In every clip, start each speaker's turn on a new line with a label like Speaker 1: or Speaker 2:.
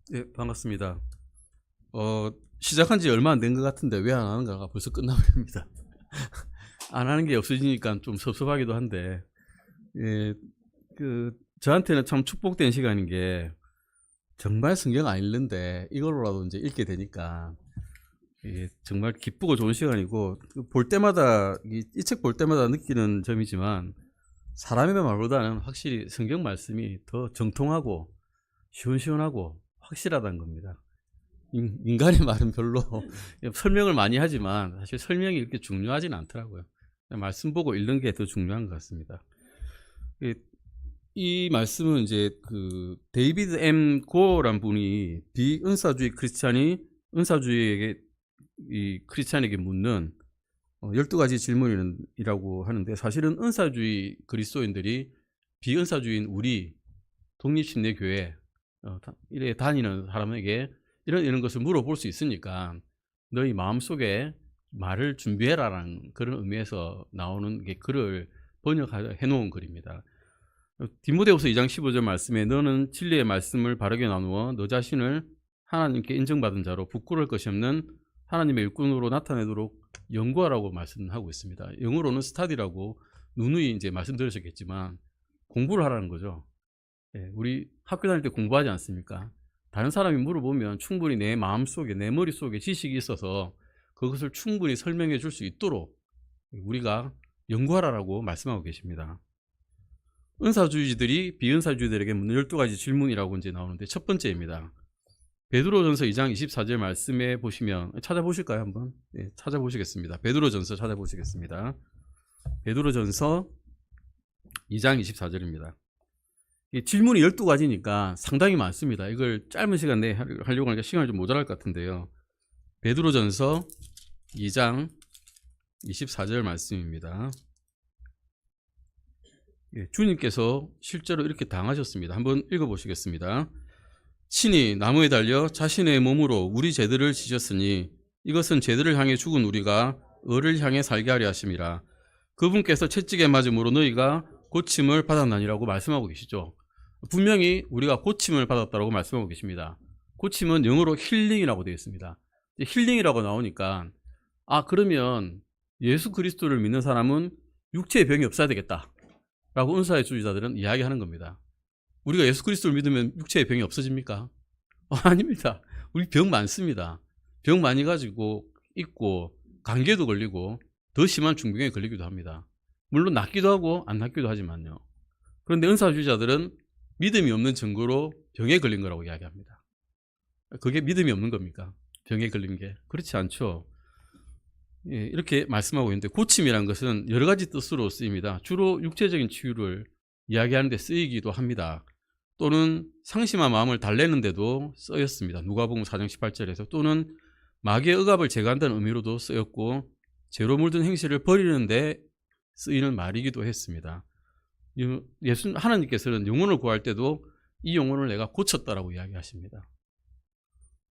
Speaker 1: 네, 반갑습니다. 시작한 지 얼마 안 된 것 같은데 왜 안 하는가가 벌써 끝나버립니다. 안 하는 게 없어지니까 좀 섭섭하기도 한데, 예, 저한테는 참 축복된 시간인 게, 정말 성경 안 읽는데 이걸로라도 이제 읽게 되니까, 정말 기쁘고 좋은 시간이고, 볼 때마다, 이 책 볼 때마다 느끼는 점이지만, 사람의 말보다는 확실히 성경 말씀이 더 정통하고, 시원시원하고, 확실하다는 겁니다. 인간의 말은 별로 설명을 많이 하지만 사실 설명이 이렇게 중요하진 않더라고요. 그냥 말씀 보고 읽는 게 더 중요한 것 같습니다. 이 말씀은 이제 그 데이비드 M 고어란 분이 비은사주의 크리스찬이 은사주의에게 이 크리스찬에게 묻는 12가지 질문이라고 하는데, 사실은 은사주의 그리스도인들이 비은사주의인 우리 독립신례교회 이래 다니는 사람에게 이런 것을 물어볼 수 있으니까 너희 마음속에 말을 준비해라라는 그런 의미에서 나오는 게 글을 번역해 놓은 글입니다. 디모데후서 2장 15절 말씀에 너는 진리의 말씀을 바르게 나누어 너 자신을 하나님께 인정받은 자로 부끄러울 것이 없는 하나님의 일꾼으로 나타내도록 연구하라고 말씀하고 있습니다. 영어로는 스타디라고 누누이 이제 말씀드리셨겠지만 공부를 하라는 거죠. 우리 학교 다닐 때 공부하지 않습니까? 다른 사람이 물어보면 충분히 내 마음속에, 내 머릿속에 지식이 있어서 그것을 충분히 설명해 줄 수 있도록 우리가 연구하라고 말씀하고 계십니다. 은사주의들이 비은사주의들에게 묻는 12가지 질문이라고 이제 나오는데, 첫 번째입니다. 베드로전서 2장 24절 말씀에 보시면, 찾아보실까요? 한번? 네, 찾아보시겠습니다. 베드로전서 찾아보시겠습니다. 베드로전서 2장 24절입니다. 질문이 12가지니까 상당히 많습니다. 이걸 짧은 시간 내에 하려고 하니까 시간이 좀 모자랄 것 같은데요. 베드로전서 2장 24절 말씀입니다. 주님께서 실제로 이렇게 당하셨습니다. 한번 읽어보시겠습니다. 친히 나무에 달려 자신의 몸으로 우리 죄들을 지셨으니 이것은 죄들을 향해 죽은 우리가 의를 향해 살게 하려 하심이라. 그분께서 채찍에 맞음으로 너희가 고침을 받았나니라고 말씀하고 계시죠. 분명히 우리가 고침을 받았다고 말씀하고 계십니다. 고침은 영어로 힐링이라고 되어 있습니다. 힐링이라고 나오니까 그러면 예수 그리스도를 믿는 사람은 육체의 병이 없어야 되겠다 라고 은사의 주의자들은 이야기하는 겁니다. 우리가 예수 그리스도를 믿으면 육체의 병이 없어집니까? 아닙니다. 우리 병 많습니다. 병 많이 가지고 있고 감기에도 걸리고 더 심한 중병에 걸리기도 합니다. 물론 낫기도 하고 안 낫기도 하지만요. 그런데 은사주의자들은 믿음이 없는 증거로 병에 걸린 거라고 이야기합니다. 그게 믿음이 없는 겁니까? 병에 걸린 게? 그렇지 않죠. 이렇게 말씀하고 있는데, 고침이라는 것은 여러 가지 뜻으로 쓰입니다. 주로 육체적인 치유를 이야기하는 데 쓰이기도 합니다. 또는 상심한 마음을 달래는 데도 쓰였습니다. 누가복음 4장 18절에서. 또는 마귀의 억압을 제거한다는 의미로도 쓰였고, 죄로 물든 행실을 버리는 데 쓰이는 말이기도 했습니다. 하나님께서는 영혼을 구할 때도 이 영혼을 내가 고쳤다라고 이야기하십니다.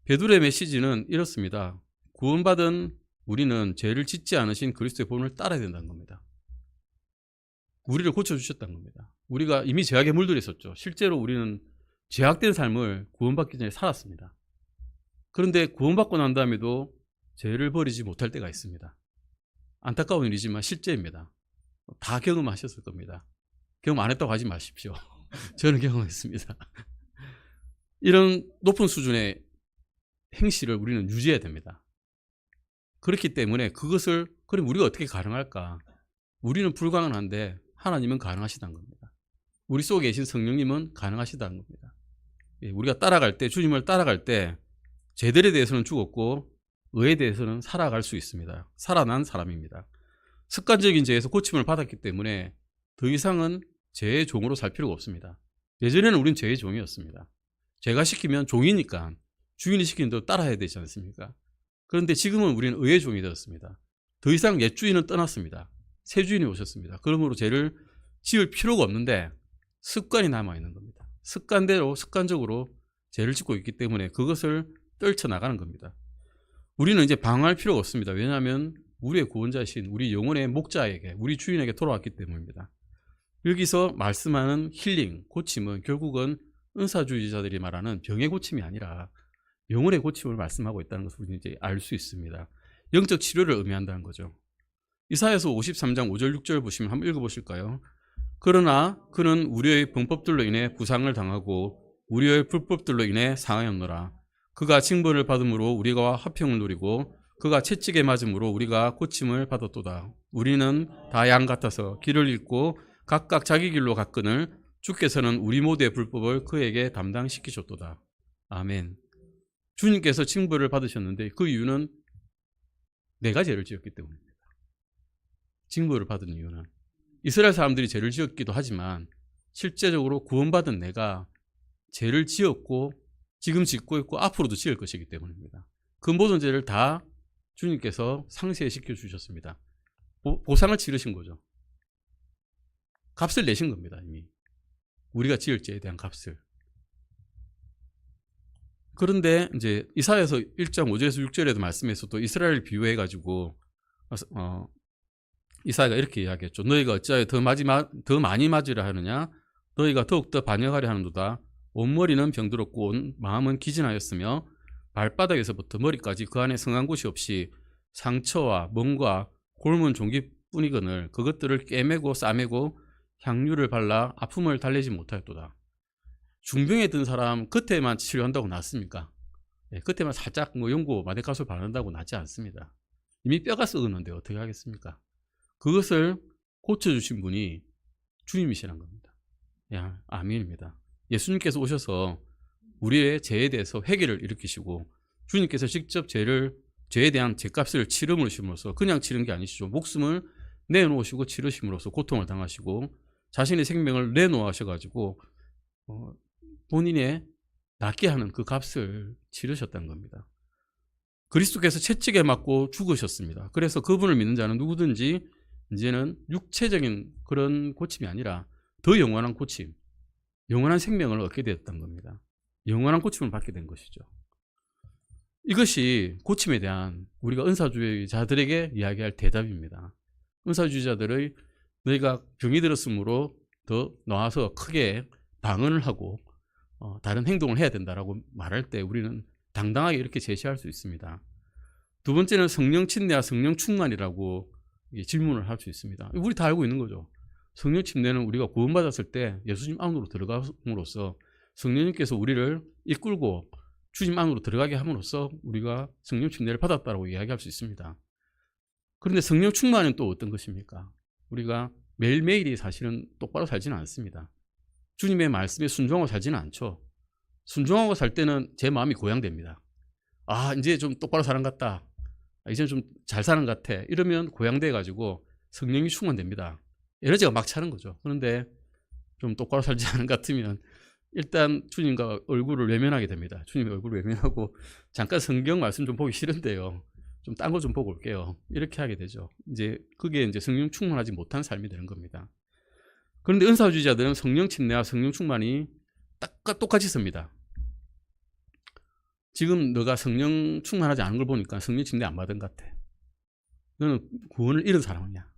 Speaker 1: 베드로의 메시지는 이렇습니다. 구원받은 우리는 죄를 짓지 않으신 그리스도의 본을 따라야 된다는 겁니다. 우리를 고쳐주셨다는 겁니다. 우리가 이미 죄악에 물들어 있었죠. 실제로 우리는 죄악된 삶을 구원받기 전에 살았습니다. 그런데 구원받고 난 다음에도 죄를 버리지 못할 때가 있습니다. 안타까운 일이지만 실제입니다. 다 경험하셨을 겁니다. 경험 안 했다고 하지 마십시오. 저는 경험했습니다. 이런 높은 수준의 행실을 우리는 유지해야 됩니다. 그렇기 때문에 그것을, 그럼 우리가 어떻게 가능할까? 우리는 불가능한데 하나님은 가능하시다는 겁니다. 우리 속에 계신 성령님은 가능하시다는 겁니다. 우리가 따라갈 때, 주님을 따라갈 때 죄들에 대해서는 죽었고 의에 대해서는 살아갈 수 있습니다. 살아난 사람입니다. 습관적인 죄에서 고침을 받았기 때문에 더 이상은 죄의 종으로 살 필요가 없습니다. 예전에는 우린 죄의 종이었습니다. 죄가 시키면 종이니까 주인이 시키는 대로 따라야 되지 않습니까? 그런데 지금은 우리는 의의 종이 되었습니다. 더 이상 옛 주인은 떠났습니다. 새 주인이 오셨습니다. 그러므로 죄를 지을 필요가 없는데 습관이 남아있는 겁니다. 습관대로, 습관적으로 죄를 짓고 있기 때문에 그것을 떨쳐나가는 겁니다. 우리는 이제 방어할 필요가 없습니다. 왜냐하면 우리의 구원자이신 우리 영혼의 목자에게, 우리 주인에게 돌아왔기 때문입니다. 여기서 말씀하는 힐링, 고침은 결국은 은사주의자들이 말하는 병의 고침이 아니라 영혼의 고침을 말씀하고 있다는 것을 우리는 이제 알 수 있습니다. 영적 치료를 의미한다는 거죠. 이사야서 53장 5절 6절 보시면 한번 읽어보실까요? 그러나 그는 우리의 범법들로 인해 부상을 당하고 우리의 불법들로 인해 상하였노라. 그가 징벌을 받음으로 우리가 화평을 누리고 그가 채찍에 맞음으로 우리가 고침을 받았도다. 우리는 다 양 같아서 길을 잃고 각각 자기 길로 갔거늘 주께서는 우리 모두의 불법을 그에게 담당시키셨도다. 아멘. 주님께서 징벌을 받으셨는데 그 이유는 내가 죄를 지었기 때문입니다. 징벌을 받은 이유는 이스라엘 사람들이 죄를 지었기도 하지만 실제적으로 구원받은 내가 죄를 지었고 지금 짓고 있고 앞으로도 지을 것이기 때문입니다. 그 모든 죄를 다 주님께서 상쇄시켜 주셨습니다. 보상을 치르신 거죠. 값을 내신 겁니다. 이미 우리가 지을 죄에 대한 값을. 그런데 이제 이사야서 1장 5절에서 6절에도 말씀해서 또 이스라엘을 비유해 가지고 이사야가 이렇게 이야기했죠. 너희가 어찌하여 더 많이 맞으려 하느냐? 너희가 더욱더 반역하려 하는도다. 온머리는 병들었고 온 마음은 기진하였으며 발바닥에서부터 머리까지 그 안에 성한 곳이 없이 상처와 멍과 골문 종기뿐이거늘 그것들을 꿰매고 싸매고 향유를 발라 아픔을 달래지 못하였도다. 중병에 든 사람 겉에만 치료한다고 낫습니까? 네, 겉에만 살짝 연고 마데카솔 바른다고 낫지 않습니다. 이미 뼈가 썩었는데 어떻게 하겠습니까? 그것을 고쳐주신 분이 주님이시란 겁니다. 야, 아멘입니다. 예수님께서 오셔서 우리의 죄에 대해서 회개를 일으키시고 주님께서 직접 죄에 대한 죄값을 치름으로써 그냥 치른 게 아니시죠. 목숨을 내놓으시고 치르심으로써 고통을 당하시고 자신의 생명을 내놓으셔가지고 본인의 낫게 하는 그 값을 치르셨다는 겁니다. 그리스도께서 채찍에 맞고 죽으셨습니다. 그래서 그분을 믿는 자는 누구든지 이제는 육체적인 그런 고침이 아니라 더 영원한 고침, 영원한 생명을 얻게 되었던 겁니다. 영원한 고침을 받게 된 것이죠. 이것이 고침에 대한 우리가 은사주의자들에게 이야기할 대답입니다. 은사주의자들의 너희가 병이 들었으므로 더 나와서 크게 방언을 하고 다른 행동을 해야 된다라고 말할 때 우리는 당당하게 이렇게 제시할 수 있습니다. 두 번째는 성령 침례와 성령 충만이라고 질문을 할 수 있습니다. 우리 다 알고 있는 거죠. 성령 침례는 우리가 구원받았을 때 예수님 안으로 들어감으로써 성령님께서 우리를 이끌고 주님 안으로 들어가게 함으로써 우리가 성령 침례를 받았다고 이야기할 수 있습니다. 그런데 성령 충만은 또 어떤 것입니까? 우리가 매일매일이 사실은 똑바로 살지는 않습니다. 주님의 말씀에 순종하고 살지는 않죠. 순종하고 살 때는 제 마음이 고양됩니다. 아, 이제 좀 똑바로 사는 것 같다. 이제 좀 잘 사는 것 같아. 이러면 고양돼 가지고 성령이 충만됩니다. 에너지가 막 차는 거죠. 그런데 좀 똑바로 살지 않은 것 같으면 일단 주님과 얼굴을 외면하게 됩니다. 주님의 얼굴을 외면하고 잠깐 성경 말씀 좀 보기 싫은데요. 좀 딴 거 좀 보고 올게요. 이렇게 하게 되죠. 이제 그게 이제 성령 충만하지 못한 삶이 되는 겁니다. 그런데 은사주의자들은 성령 침례와 성령 충만이 똑같이 씁니다. 지금 너가 성령 충만하지 않은 걸 보니까 성령 침례 안 받은 것 같아. 너는 구원을 잃은 사람이냐.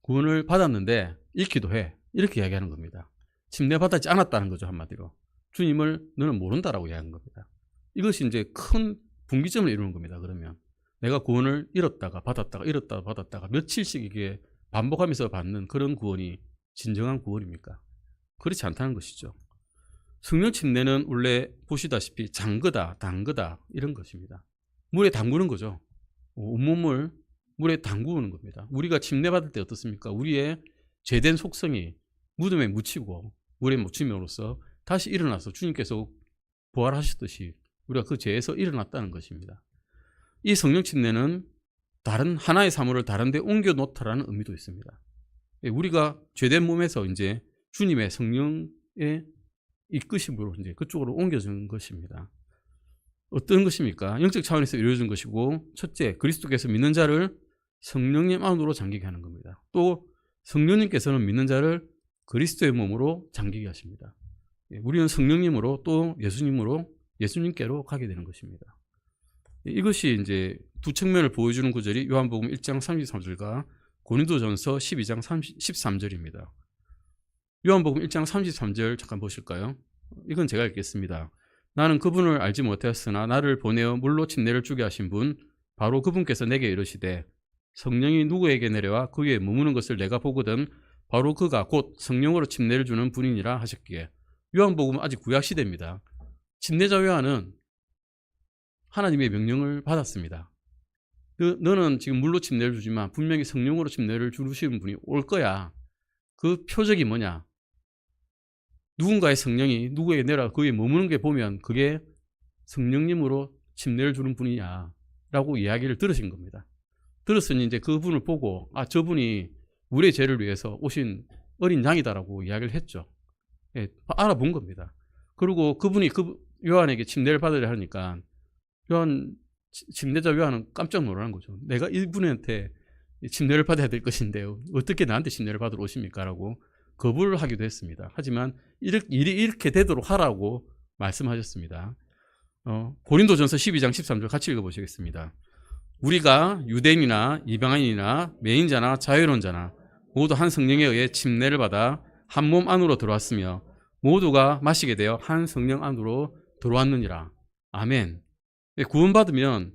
Speaker 1: 구원을 받았는데 잃기도 해. 이렇게 이야기하는 겁니다. 침례 받지 않았다는 거죠, 한마디로. 주님을 너는 모른다라고 이야기하는 겁니다. 이것이 이제 큰 분기점을 이루는 겁니다. 그러면 내가 구원을 잃었다가 받았다가 잃었다가 받았다가 며칠씩 이게 반복하면서 받는 그런 구원이 진정한 구원입니까? 그렇지 않다는 것이죠. 성령 침례는 원래 보시다시피 잠그다, 담그다 이런 것입니다. 물에 담그는 거죠. 온몸을 물에 담그는 겁니다. 우리가 침례 받을 때 어떻습니까? 우리의 죄된 속성이 무덤에 묻히고 물에 묻힘으로써 다시 일어나서 주님께서 부활하셨듯이 우리가 그 죄에서 일어났다는 것입니다. 이 성령 침례는 다른 하나의 사물을 다른 데 옮겨 놓다라는 의미도 있습니다. 우리가 죄된 몸에서 이제 주님의 성령의 이끄심으로 이제 그쪽으로 옮겨진 것입니다. 어떤 것입니까? 영적 차원에서 이루어진 것이고, 첫째, 그리스도께서 믿는 자를 성령님 안으로 잠기게 하는 겁니다. 또 성령님께서는 믿는 자를 그리스도의 몸으로 잠기게 하십니다. 우리는 성령님으로 또 예수님께로 가게 되는 것입니다. 이것이 이제 두 측면을 보여주는 구절이 요한복음 1장 33절과 고린도전서 12장 13절입니다. 요한복음 1장 33절 잠깐 보실까요? 이건 제가 읽겠습니다. 나는 그분을 알지 못하였으나 나를 보내어 물로 침례를 주게 하신 분 바로 그분께서 내게 이르시되 성령이 누구에게 내려와 그 위에 머무는 것을 내가 보거든 바로 그가 곧 성령으로 침례를 주는 분이니라 하셨기에. 요한복음은 아직 구약시대입니다. 침례자 요한은 하나님의 명령을 받았습니다. 너는 지금 물로 침례를 주지만 분명히 성령으로 침례를 주시는 분이 올 거야. 그 표적이 뭐냐? 누군가의 성령이 누구에게 내려와 그 위에 머무는 게 보면 그게 성령님으로 침례를 주는 분이냐 라고 이야기를 들으신 겁니다. 들었으니 이제 그분을 보고 저분이 우리의 죄를 위해서 오신 어린 양이다라고 이야기를 했죠. 예, 알아본 겁니다. 그리고 그분이 요한에게 침례를 받으려 하니까 침례자 요한은 깜짝 놀라는 거죠. 내가 이분한테 침례를 받아야 될 것인데요. 어떻게 나한테 침례를 받으러 오십니까? 라고 거부를 하기도 했습니다. 하지만 일이 이렇게 되도록 하라고 말씀하셨습니다. 고린도전서 12장 13절 같이 읽어보시겠습니다. 우리가 유대인이나 이방인이나 매인자나 자유론자나 모두 한 성령에 의해 침례를 받아 한 몸 안으로 들어왔으며 모두가 마시게 되어 한 성령 안으로 들어왔느니라. 아멘. 구원받으면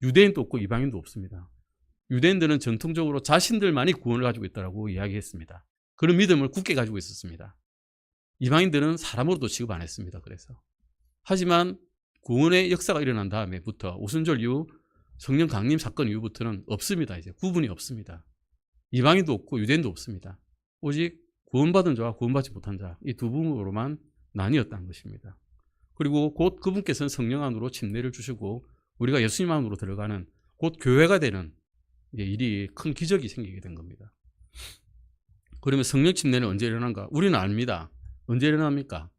Speaker 1: 유대인도 없고 이방인도 없습니다. 유대인들은 전통적으로 자신들만이 구원을 가지고 있다고 이야기했습니다. 그런 믿음을 굳게 가지고 있었습니다. 이방인들은 사람으로도 취급 안 했습니다. 그래서 하지만 구원의 역사가 일어난 다음에부터 오순절 이후 성령 강림 사건 이후부터는 없습니다. 이제 구분이 없습니다. 이방인도 없고 유대인도 없습니다. 오직 구원받은 자와 구원받지 못한 자 이 두 부분으로만 나뉘었다는 것입니다. 그리고 곧 그분께서는 성령 안으로 침례를 주시고 우리가 예수님 안으로 들어가는 곧 교회가 되는 일이 큰 기적이 생기게 된 겁니다. 그러면 성령 침례는 언제 일어난가? 우리는 압니다. 언제 일어납니까?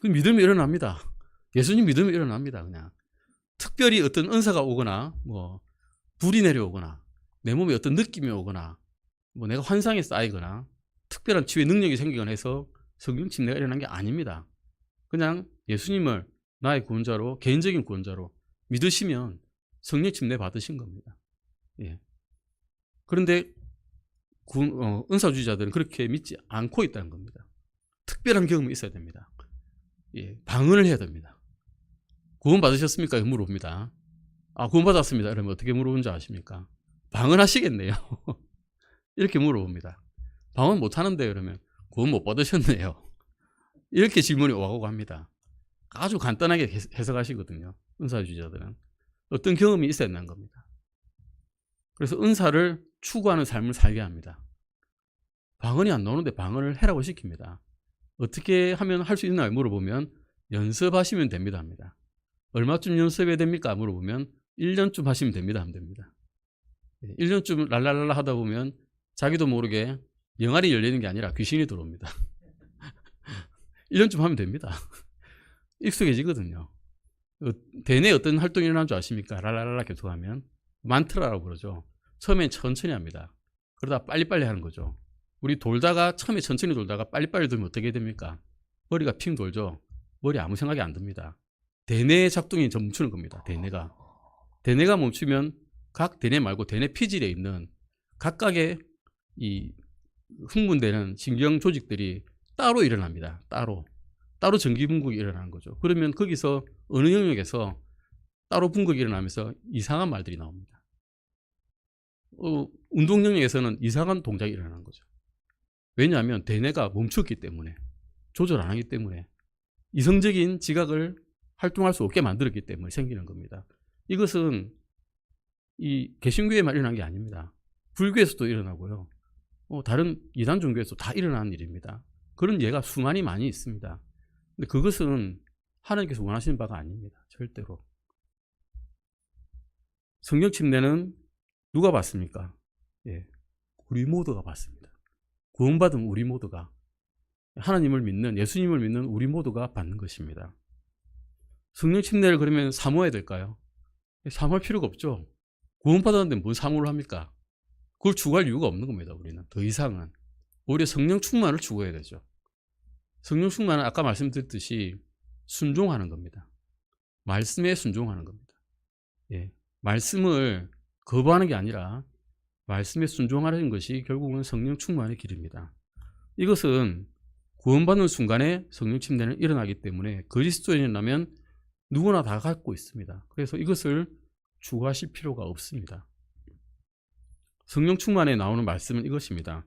Speaker 1: 그 믿음이 일어납니다. 예수님 믿음이 일어납니다. 그냥 특별히 어떤 은사가 오거나 불이 내려오거나 내 몸에 어떤 느낌이 오거나 내가 환상에 쌓이거나 특별한 치유의 능력이 생기거나 해서 성령 침례가 일어난 게 아닙니다. 그냥 예수님을 나의 구원자로 개인적인 구원자로 믿으시면 성령 침례 받으신 겁니다. 예. 그런데 은사주의자들은 그렇게 믿지 않고 있다는 겁니다. 특별한 경험이 있어야 됩니다. 예. 방언을 해야 됩니다. 구원 받으셨습니까? 물어봅니다. 구원 받았습니다. 그러면 어떻게 물어본지 아십니까? 방언하시겠네요. 이렇게 물어봅니다. 방언 못하는데 그러면 구원 못 받으셨네요. 이렇게 질문이 오가고 합니다. 아주 간단하게 해석하시거든요. 은사주의자들은. 어떤 경험이 있어야 한다는 겁니다. 그래서 은사를 추구하는 삶을 살게 합니다. 방언이 안 나오는데 방언을 해라고 시킵니다. 어떻게 하면 할 수 있나요? 물어보면 연습하시면 됩니다. 합니다. 얼마쯤 연습해야 됩니까? 물어보면 1년쯤 하시면 됩니다. 하면 됩니다. 1년쯤 랄랄랄라 하다 보면 자기도 모르게 영알이 열리는 게 아니라 귀신이 들어옵니다. 1년쯤 하면 됩니다. 익숙해지거든요. 대뇌 어떤 활동이 일어나는 줄 아십니까? 랄랄랄라 계속하면 만트라라고 그러죠. 처음엔 천천히 합니다. 그러다 빨리빨리 하는 거죠. 우리 돌다가 처음에 천천히 돌다가 빨리빨리 돌면 어떻게 됩니까? 머리가 핑 돌죠. 머리 아무 생각이 안 듭니다. 대뇌의 작동이 좀 멈추는 겁니다. 대뇌가 멈추면 각 대뇌 말고 대뇌 피질에 있는 각각의 이 흥분되는 신경 조직들이 따로 일어납니다. 따로 전기 분국이 일어나는 거죠. 그러면 거기서 어느 영역에서 따로 분국이 일어나면서 이상한 말들이 나옵니다. 운동 영역에서는 이상한 동작이 일어나는 거죠. 왜냐하면 대뇌가 멈췄기 때문에, 조절 안 하기 때문에, 이성적인 지각을 활동할 수 없게 만들었기 때문에 생기는 겁니다. 이것은 이 개신교에만 일어난 게 아닙니다. 불교에서도 일어나고요. 다른 이단 종교에서 다 일어나는 일입니다. 그런 예가 많이 있습니다. 근데 그것은 하나님께서 원하시는 바가 아닙니다. 절대로. 성령 침례는 누가 받습니까? 예, 우리 모두가 받습니다. 구원받은 우리 모두가, 하나님을 믿는, 예수님을 믿는 우리 모두가 받는 것입니다. 성령 침례를 그러면 사모해야 될까요? 사모할 필요가 없죠. 구원받았는데 뭔 사모를 합니까? 그걸 추구할 이유가 없는 겁니다. 우리는 더 이상은 오히려 성령 충만을 추구해야 되죠. 성령 충만은 아까 말씀드렸듯이 순종하는 겁니다. 말씀에 순종하는 겁니다. 예, 말씀을 거부하는 게 아니라 말씀에 순종하는 것이 결국은 성령 충만의 길입니다. 이것은 구원받는 순간에 성령 침례는 일어나기 때문에 그리스도인이라면 누구나 다 갖고 있습니다. 그래서 이것을 추구하실 필요가 없습니다. 성령 충만에 나오는 말씀은 이것입니다.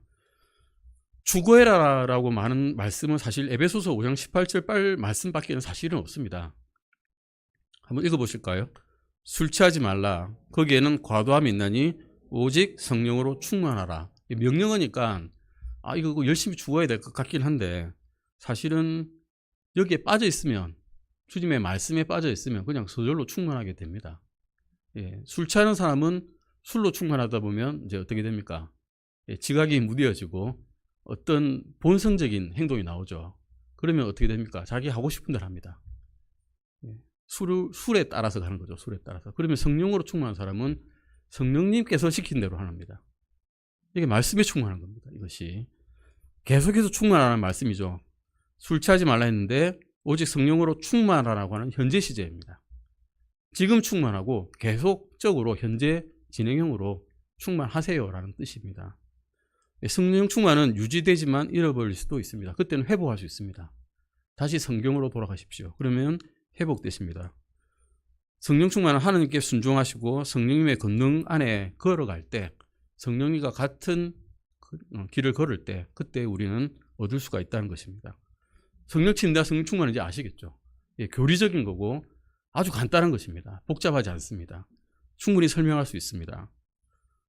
Speaker 1: 추구해라라고 많은 말씀은 사실 에베소서 5장 18절 말씀밖에는 사실은 없습니다. 한번 읽어보실까요? 술 취하지 말라. 거기에는 과도함이 있나니 오직 성령으로 충만하라. 명령어니까 이거 열심히 추구해야 될 것 같긴 한데 사실은 여기에 빠져 있으면 주님의 말씀에 빠져 있으면 그냥 저절로 충만하게 됩니다. 예, 술 취하는 사람은 술로 충만하다 보면 이제 어떻게 됩니까? 예, 지각이 무뎌지고 어떤 본성적인 행동이 나오죠. 그러면 어떻게 됩니까? 자기 하고 싶은 대로 합니다. 예, 술에 따라서 가는 거죠. 술에 따라서. 그러면 성령으로 충만한 사람은 성령님께서 시킨 대로 합니다. 이게 말씀에 충만한 겁니다. 이것이 계속해서 충만하라는 말씀이죠. 술 취하지 말라 했는데 오직 성령으로 충만하라고 하는 현재 시제입니다. 지금 충만하고 계속적으로 현재 진행형으로 충만하세요라는 뜻입니다. 성령 충만은 유지되지만 잃어버릴 수도 있습니다. 그때는 회복할 수 있습니다. 다시 성경으로 돌아가십시오. 그러면 회복되십니다. 성령 충만은 하나님께 순종하시고 성령님의 권능 안에 걸어갈 때 성령님과 같은 길을 걸을 때 그때 우리는 얻을 수가 있다는 것입니다. 성령 침례와 성령 충만은 이제 아시겠죠? 예, 교리적인 거고 아주 간단한 것입니다. 복잡하지 않습니다. 충분히 설명할 수 있습니다.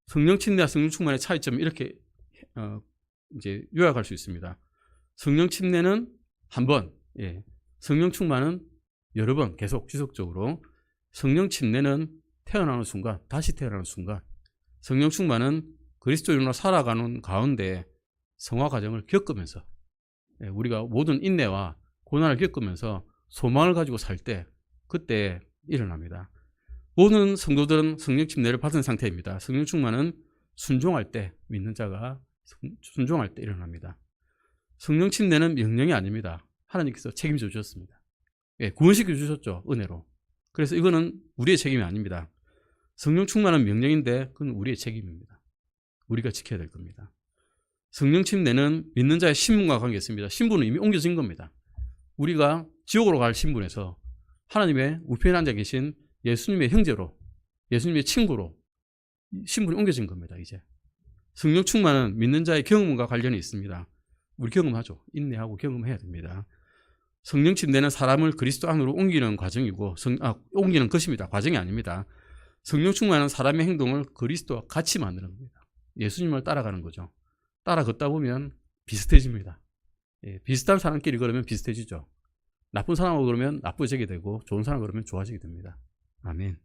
Speaker 1: 성령 침례와 성령 충만의 차이점은 이렇게 이제 요약할 수 있습니다. 성령 침례는 한 번, 예, 성령 충만은 여러 번 계속 지속적으로, 성령 침례는 태어나는 순간, 다시 태어나는 순간, 성령 충만은 그리스도인으로 살아가는 가운데 성화 과정을 겪으면서, 예, 우리가 모든 인내와 고난을 겪으면서 소망을 가지고 살 때 그때 일어납니다. 모든 성도들은 성령 침례를 받은 상태입니다. 성령 충만은 순종할 때, 믿는 자가 순종할 때 일어납니다. 성령 침례는 명령이 아닙니다. 하나님께서 책임져 주셨습니다. 예, 구원시켜 주셨죠. 은혜로. 그래서 이거는 우리의 책임이 아닙니다. 성령 충만은 명령인데 그건 우리의 책임입니다. 우리가 지켜야 될 겁니다. 성령 침례는 믿는 자의 신분과 관계 있습니다. 신분은 이미 옮겨진 겁니다. 우리가 지옥으로 갈 신분에서 하나님의 우편에 앉아 계신 예수님의 형제로, 예수님의 친구로 신분이 옮겨진 겁니다. 이제 성령 충만은 믿는 자의 경험과 관련이 있습니다. 우리 경험하죠. 인내하고 경험해야 됩니다. 성령 침례는 사람을 그리스도 안으로 옮기는 과정이고 옮기는 것입니다. 과정이 아닙니다. 성령 충만은 사람의 행동을 그리스도와 같이 만드는 겁니다. 예수님을 따라가는 거죠. 따라 걷다 보면 비슷해집니다. 예, 비슷한 사람끼리 걸으면 비슷해지죠. 나쁜 사람하고 걸으면 나쁘지게 되고 좋은 사람하고 걸으면 좋아지게 됩니다. 아멘.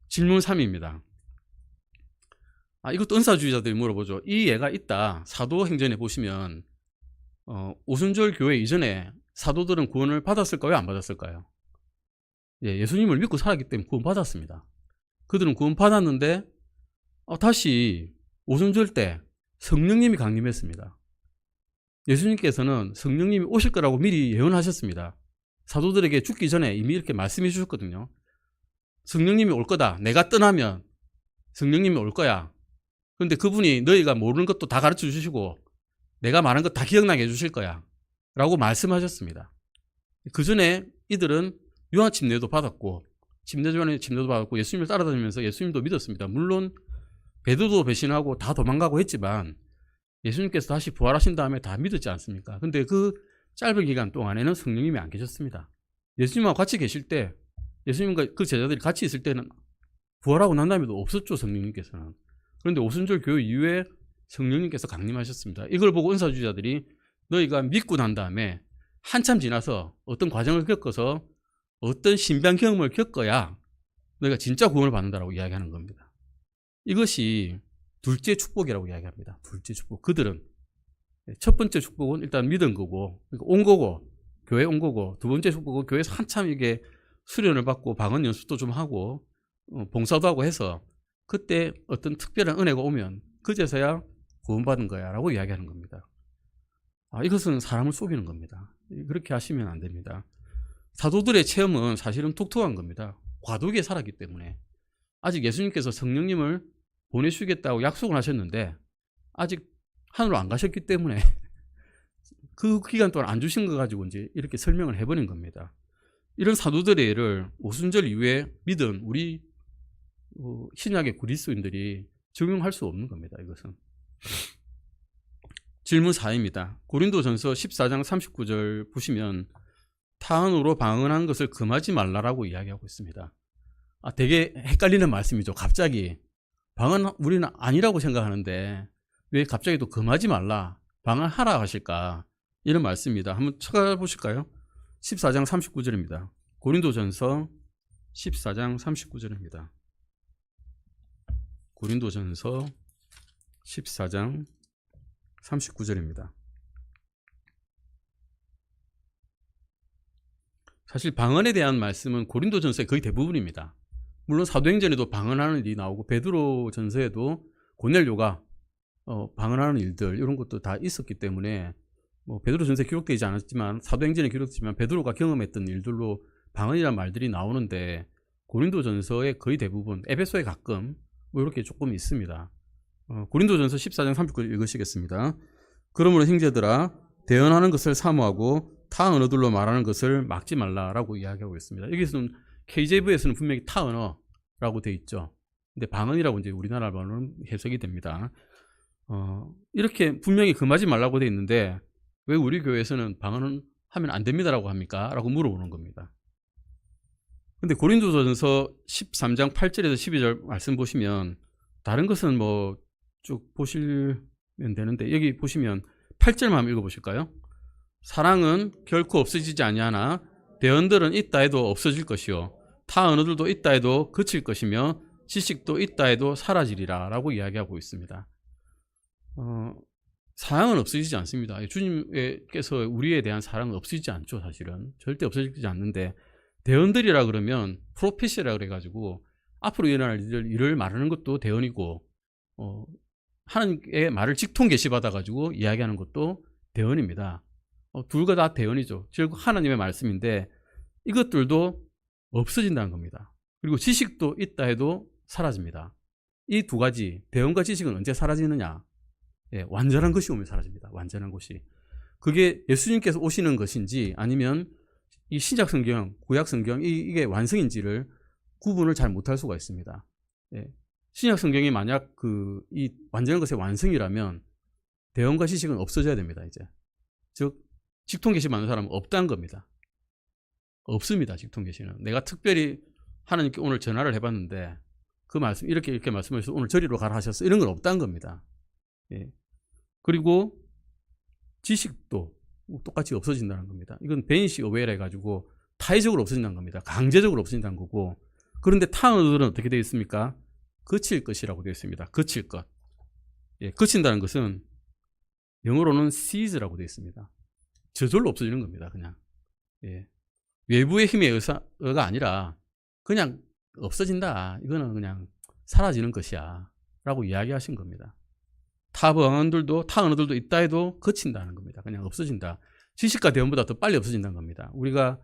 Speaker 1: 질문 3입니다. 이것도 은사주의자들이 물어보죠. 이 예가 있다. 사도행전에 보시면 오순절 교회 이전에 사도들은 구원을 받았을까요? 안 받았을까요? 예, 예수님을 믿고 살았기 때문에 구원 받았습니다. 그들은 구원 받았는데 다시 오순절 때 성령님이 강림했습니다. 예수님께서는 성령님이 오실 거라고 미리 예언하셨습니다. 사도들에게 죽기 전에 이미 이렇게 말씀해 주셨거든요. 성령님이 올 거다. 내가 떠나면 성령님이 올 거야. 그런데 그분이 너희가 모르는 것도 다 가르쳐 주시고 내가 말한 것 다 기억나게 해주실 거야 라고 말씀하셨습니다. 그 전에 이들은 요한 침례도 받았고 침례전에 침례도 받았고 예수님을 따라다니면서 예수님도 믿었습니다. 물론 베드로도 배신하고 다 도망가고 했지만 예수님께서 다시 부활하신 다음에 다 믿었지 않습니까? 근데 그 짧은 기간 동안에는 성령님이 안 계셨습니다. 예수님하고 같이 계실 때 예수님과 그 제자들이 같이 있을 때는 부활하고 난 다음에도 없었죠. 성령님께서는. 그런데 오순절 교회 이후에 성령님께서 강림하셨습니다. 이걸 보고 은사주의자들이 너희가 믿고 난 다음에 한참 지나서 어떤 과정을 겪어서 어떤 신비한 경험을 겪어야 너희가 진짜 구원을 받는다라고 이야기하는 겁니다. 이것이 둘째 축복이라고 이야기합니다. 둘째 축복. 그들은 첫 번째 축복은 일단 믿은 거고, 그러니까 온 거고, 교회 온 거고, 두 번째 축복은 교회에서 한참 이게 수련을 받고 방언 연습도 좀 하고 봉사도 하고 해서 그때 어떤 특별한 은혜가 오면 그제서야 구원받은 거야 라고 이야기하는 겁니다. 이것은 사람을 속이는 겁니다. 그렇게 하시면 안 됩니다. 사도들의 체험은 사실은 독특한 겁니다. 과도기에 살았기 때문에. 아직 예수님께서 성령님을 보내주겠다고 약속을 하셨는데 아직 하늘로 안 가셨기 때문에 그 기간 동안 안 주신 거 가지고 이제 이렇게 설명을 해버린 겁니다. 이런 사도들의 예를 오순절 이후에 믿은 우리 신약의 그리스도인들이 적용할 수 없는 겁니다. 이것은. 질문 4입니다. 고린도전서 14장 39절 보시면 타언으로 방언한 것을 금하지 말라라고 이야기하고 있습니다. 되게 헷갈리는 말씀이죠. 갑자기 방언 우리는 아니라고 생각하는데 왜 갑자기 또 금하지 말라, 방언하라 하실까? 이런 말씀입니다. 한번 찾아보실까요? 14장 39절입니다. 고린도전서 14장 39절입니다. 고린도전서 14장 39절입니다. 사실 방언에 대한 말씀은 고린도전서의 거의 대부분입니다. 물론 사도행전에도 방언하는 일이 나오고 베드로전서에도 고넬료가 방언하는 일들 이런 것도 다 있었기 때문에 베드로전서에 기록되지 않았지만 사도행전에 기록되지만 베드로가 경험했던 일들로 방언이라는 말들이 나오는데 고린도전서의 거의 대부분, 에베소에 가끔 이렇게 조금 있습니다. 고린도전서 14장 39절 읽으시겠습니다. 그러므로 형제들아 대언하는 것을 사모하고 타 언어들로 말하는 것을 막지 말라라고 이야기하고 있습니다. 여기서는 KJV에서는 분명히 타 언어라고 되어 있죠. 근데 방언이라고 이제 우리나라 말로는 해석이 됩니다. 이렇게 분명히 금하지 말라고 되어 있는데 왜 우리 교회에서는 방언은 하면 안 됩니다라고 합니까? 라고 물어보는 겁니다. 근데 고린도전서 13장 8절에서 12절 말씀 보시면 다른 것은 쭉 보시면 되는데 여기 보시면 8절만 한번 읽어보실까요? 사랑은 결코 없어지지 아니하나 대언들은 있다 해도 없어질 것이요 타 언어들도 있다 해도 그칠 것이며 지식도 있다 해도 사라지리라 라고 이야기하고 있습니다. 사랑은 없어지지 않습니다. 주님께서 우리에 대한 사랑은 없어지지 않죠. 사실은 절대 없어지지 않는데 대언들이라 그러면 프로페시라 그래가지고 앞으로 일어날 일을 말하는 것도 대언이고 하나님의 말을 직통 계시받아가지고 이야기하는 것도 대언입니다. 둘 다 대언이죠. 결국 하나님의 말씀인데 이것들도 없어진다는 겁니다. 그리고 지식도 있다 해도 사라집니다. 이 두 가지 대언과 지식은 언제 사라지느냐? 완전한 것이 오면 사라집니다. 완전한 것이. 그게 예수님께서 오시는 것인지 아니면 이 신약 성경, 구약 성경 이게 완성인지를 구분을 잘 못할 수가 있습니다. 신약 성경이 만약 이 완전한 것의 완성이라면 대언과 지식은 없어져야 됩니다. 이제 즉 직통 계시 받는 사람은 없다는 겁니다. 없습니다. 직통 계시는. 내가 특별히 하나님께 오늘 전화를 해봤는데 그 말씀 이렇게 말씀하셔서 오늘 저리로 가라 하셨어 이런 건 없다는 겁니다. 그리고 지식도 똑같이 없어진다는 겁니다. 이건 베니시 어웨이라 해가지고 타의적으로 없어진다는 겁니다. 강제적으로 없어진다는 거고. 그런데 타 언어들은 어떻게 되어 있습니까? 그칠 것이라고 되어 있습니다. 그칠 것. 그친다는 것은 영어로는 cease라고 되어 있습니다. 저절로 없어지는 겁니다. 그냥. 외부의 힘의 의가 아니라 그냥 없어진다. 이거는 그냥 사라지는 것이야. 라고 이야기하신 겁니다. 타 언어들도 있다 해도 그친다는 겁니다. 그냥 없어진다. 지식과 대언보다 더 빨리 없어진다는 겁니다. 우리가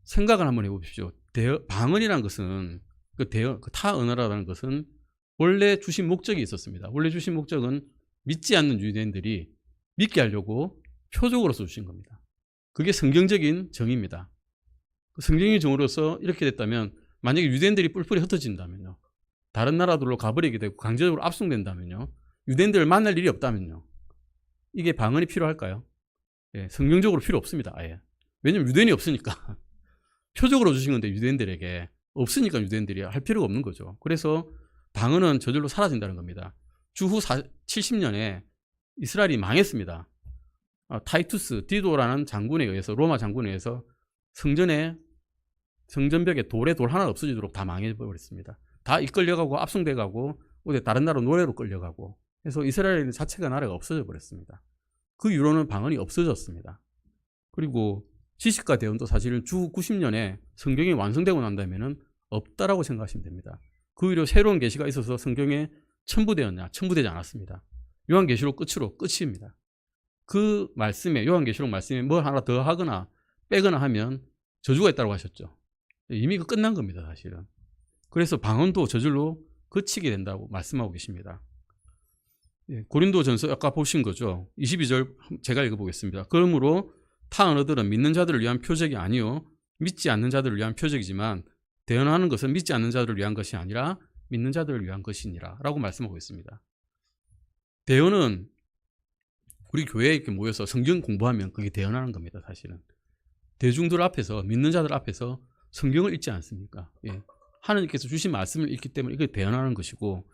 Speaker 1: 생각을 한번 해보십시오. 방언이라는 것은 타 언어라는 것은 원래 주신 목적이 있었습니다. 원래 주신 목적은 믿지 않는 유대인들이 믿게 하려고 표적으로서 주신 겁니다. 그게 성경적인 정의입니다. 성경의 정으로서 이렇게 됐다면 만약에 유대인들이 뿔뿔이 흩어진다면요. 다른 나라들로 가버리게 되고 강제적으로 압송된다면요. 유대인들을 만날 일이 없다면요. 이게 방언이 필요할까요? 성경적으로 필요 없습니다. 아예. 왜냐면 유대인이 없으니까. 표적으로 주신 건데 유대인들에게 없으니까 유대인들이 할 필요가 없는 거죠. 그래서 방언은 저절로 사라진다는 겁니다. 주후 70년에 이스라엘이 망했습니다. 타이투스 디도라는 장군에 의해서 로마 장군에 의해서 성전벽에 돌 하나 없어지도록 다 망해버렸습니다. 다 이끌려가고 압송돼가고 다른 나라 노예로 끌려가고 해서 이스라엘 자체가 나라가 없어져 버렸습니다. 그 이후로는 방언이 없어졌습니다. 그리고 지식과 대언도 사실은 주 90년에 성경이 완성되고 난다면은 없다라고 생각하시면 됩니다. 그 이후로 새로운 계시가 있어서 성경에 첨부되지 않았습니다. 요한계시록 끝입니다. 그 말씀에 요한계시록 말씀에 뭘 하나 더 하거나 빼거나 하면 저주가 있다고 하셨죠. 이미 끝난 겁니다. 사실은. 그래서 방언도 저절로 그치게 된다고 말씀하고 계십니다. 고린도전서 아까 보신 거죠. 22절 제가 읽어보겠습니다. 그러므로 타 언어들은 믿는 자들을 위한 표적이 아니요 믿지 않는 자들을 위한 표적이지만 대언하는 것은 믿지 않는 자들을 위한 것이 아니라 믿는 자들을 위한 것이니라 라고 말씀하고 있습니다. 대언은 우리 교회에 이렇게 모여서 성경 공부하면 그게 대언하는 겁니다. 사실은 대중들 앞에서 믿는 자들 앞에서 성경을 읽지 않습니까? 하나님께서 주신 말씀을 읽기 때문에 이게 대언하는 것이고,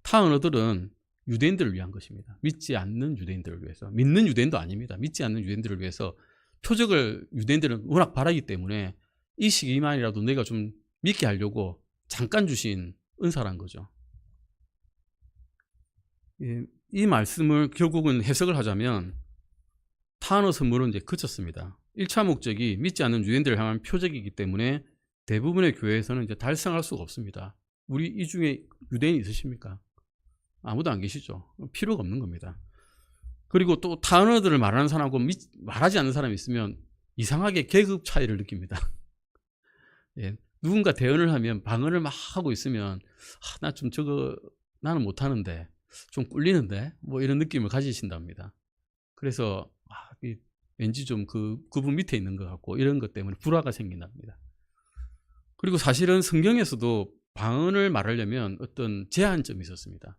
Speaker 1: 타 언어들은 유대인들을 위한 것입니다. 믿지 않는 유대인들을 위해서. 믿는 유대인도 아닙니다. 믿지 않는 유대인들을 위해서 표적을 유대인들은 워낙 바라기 때문에 이 시기만이라도 내가 좀 믿게 하려고 잠깐 주신 은사란 거죠. 이 말씀을 결국은 해석을 하자면 타 언어 선물은 이제 그쳤습니다. 1차 목적이 믿지 않는 유대인들을 향한 표적이기 때문에 대부분의 교회에서는 이제 달성할 수가 없습니다. 우리 이 중에 유대인이 있으십니까? 아무도 안 계시죠. 필요가 없는 겁니다. 그리고 또 타 언어들을 말하는 사람하고 말하지 않는 사람이 있으면 이상하게 계급 차이를 느낍니다. 누군가 대언을 하면 방언을 막 하고 있으면 나 좀 나는 못하는데 좀 꿀리는데 뭐 이런 느낌을 가지신답니다. 그래서 왠지 좀 그분 밑에 있는 것 같고 이런 것 때문에 불화가 생긴답니다. 그리고 사실은 성경에서도 방언을 말하려면 어떤 제한점이 있었습니다.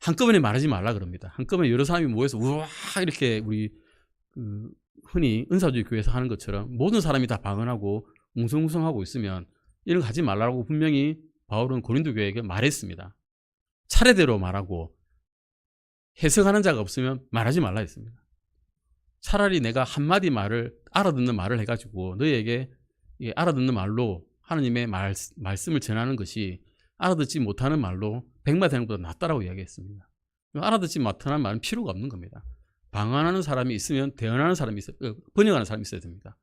Speaker 1: 한꺼번에 말하지 말라 그럽니다. 한꺼번에 여러 사람이 모여서 우와 이렇게 우리 흔히 은사주의 교회에서 하는 것처럼 모든 사람이 다 방언하고 웅성웅성하고 있으면 이런 거 하지 말라고 분명히 바울은 고린도 교회에게 말했습니다. 차례대로 말하고 해석하는 자가 없으면 말하지 말라 했습니다. 차라리 내가 한마디 말을 알아듣는 말을 해가지고 너희에게 알아듣는 말로 하나님의 말씀을 전하는 것이 알아듣지 못하는 말로 100마디 하는 것보다 낫다라고 이야기했습니다. 알아듣지 못하는 말은 필요가 없는 겁니다. 방언하는 사람이 있으면 대언하는 사람이 번역하는 사람이 있어야 됩니다.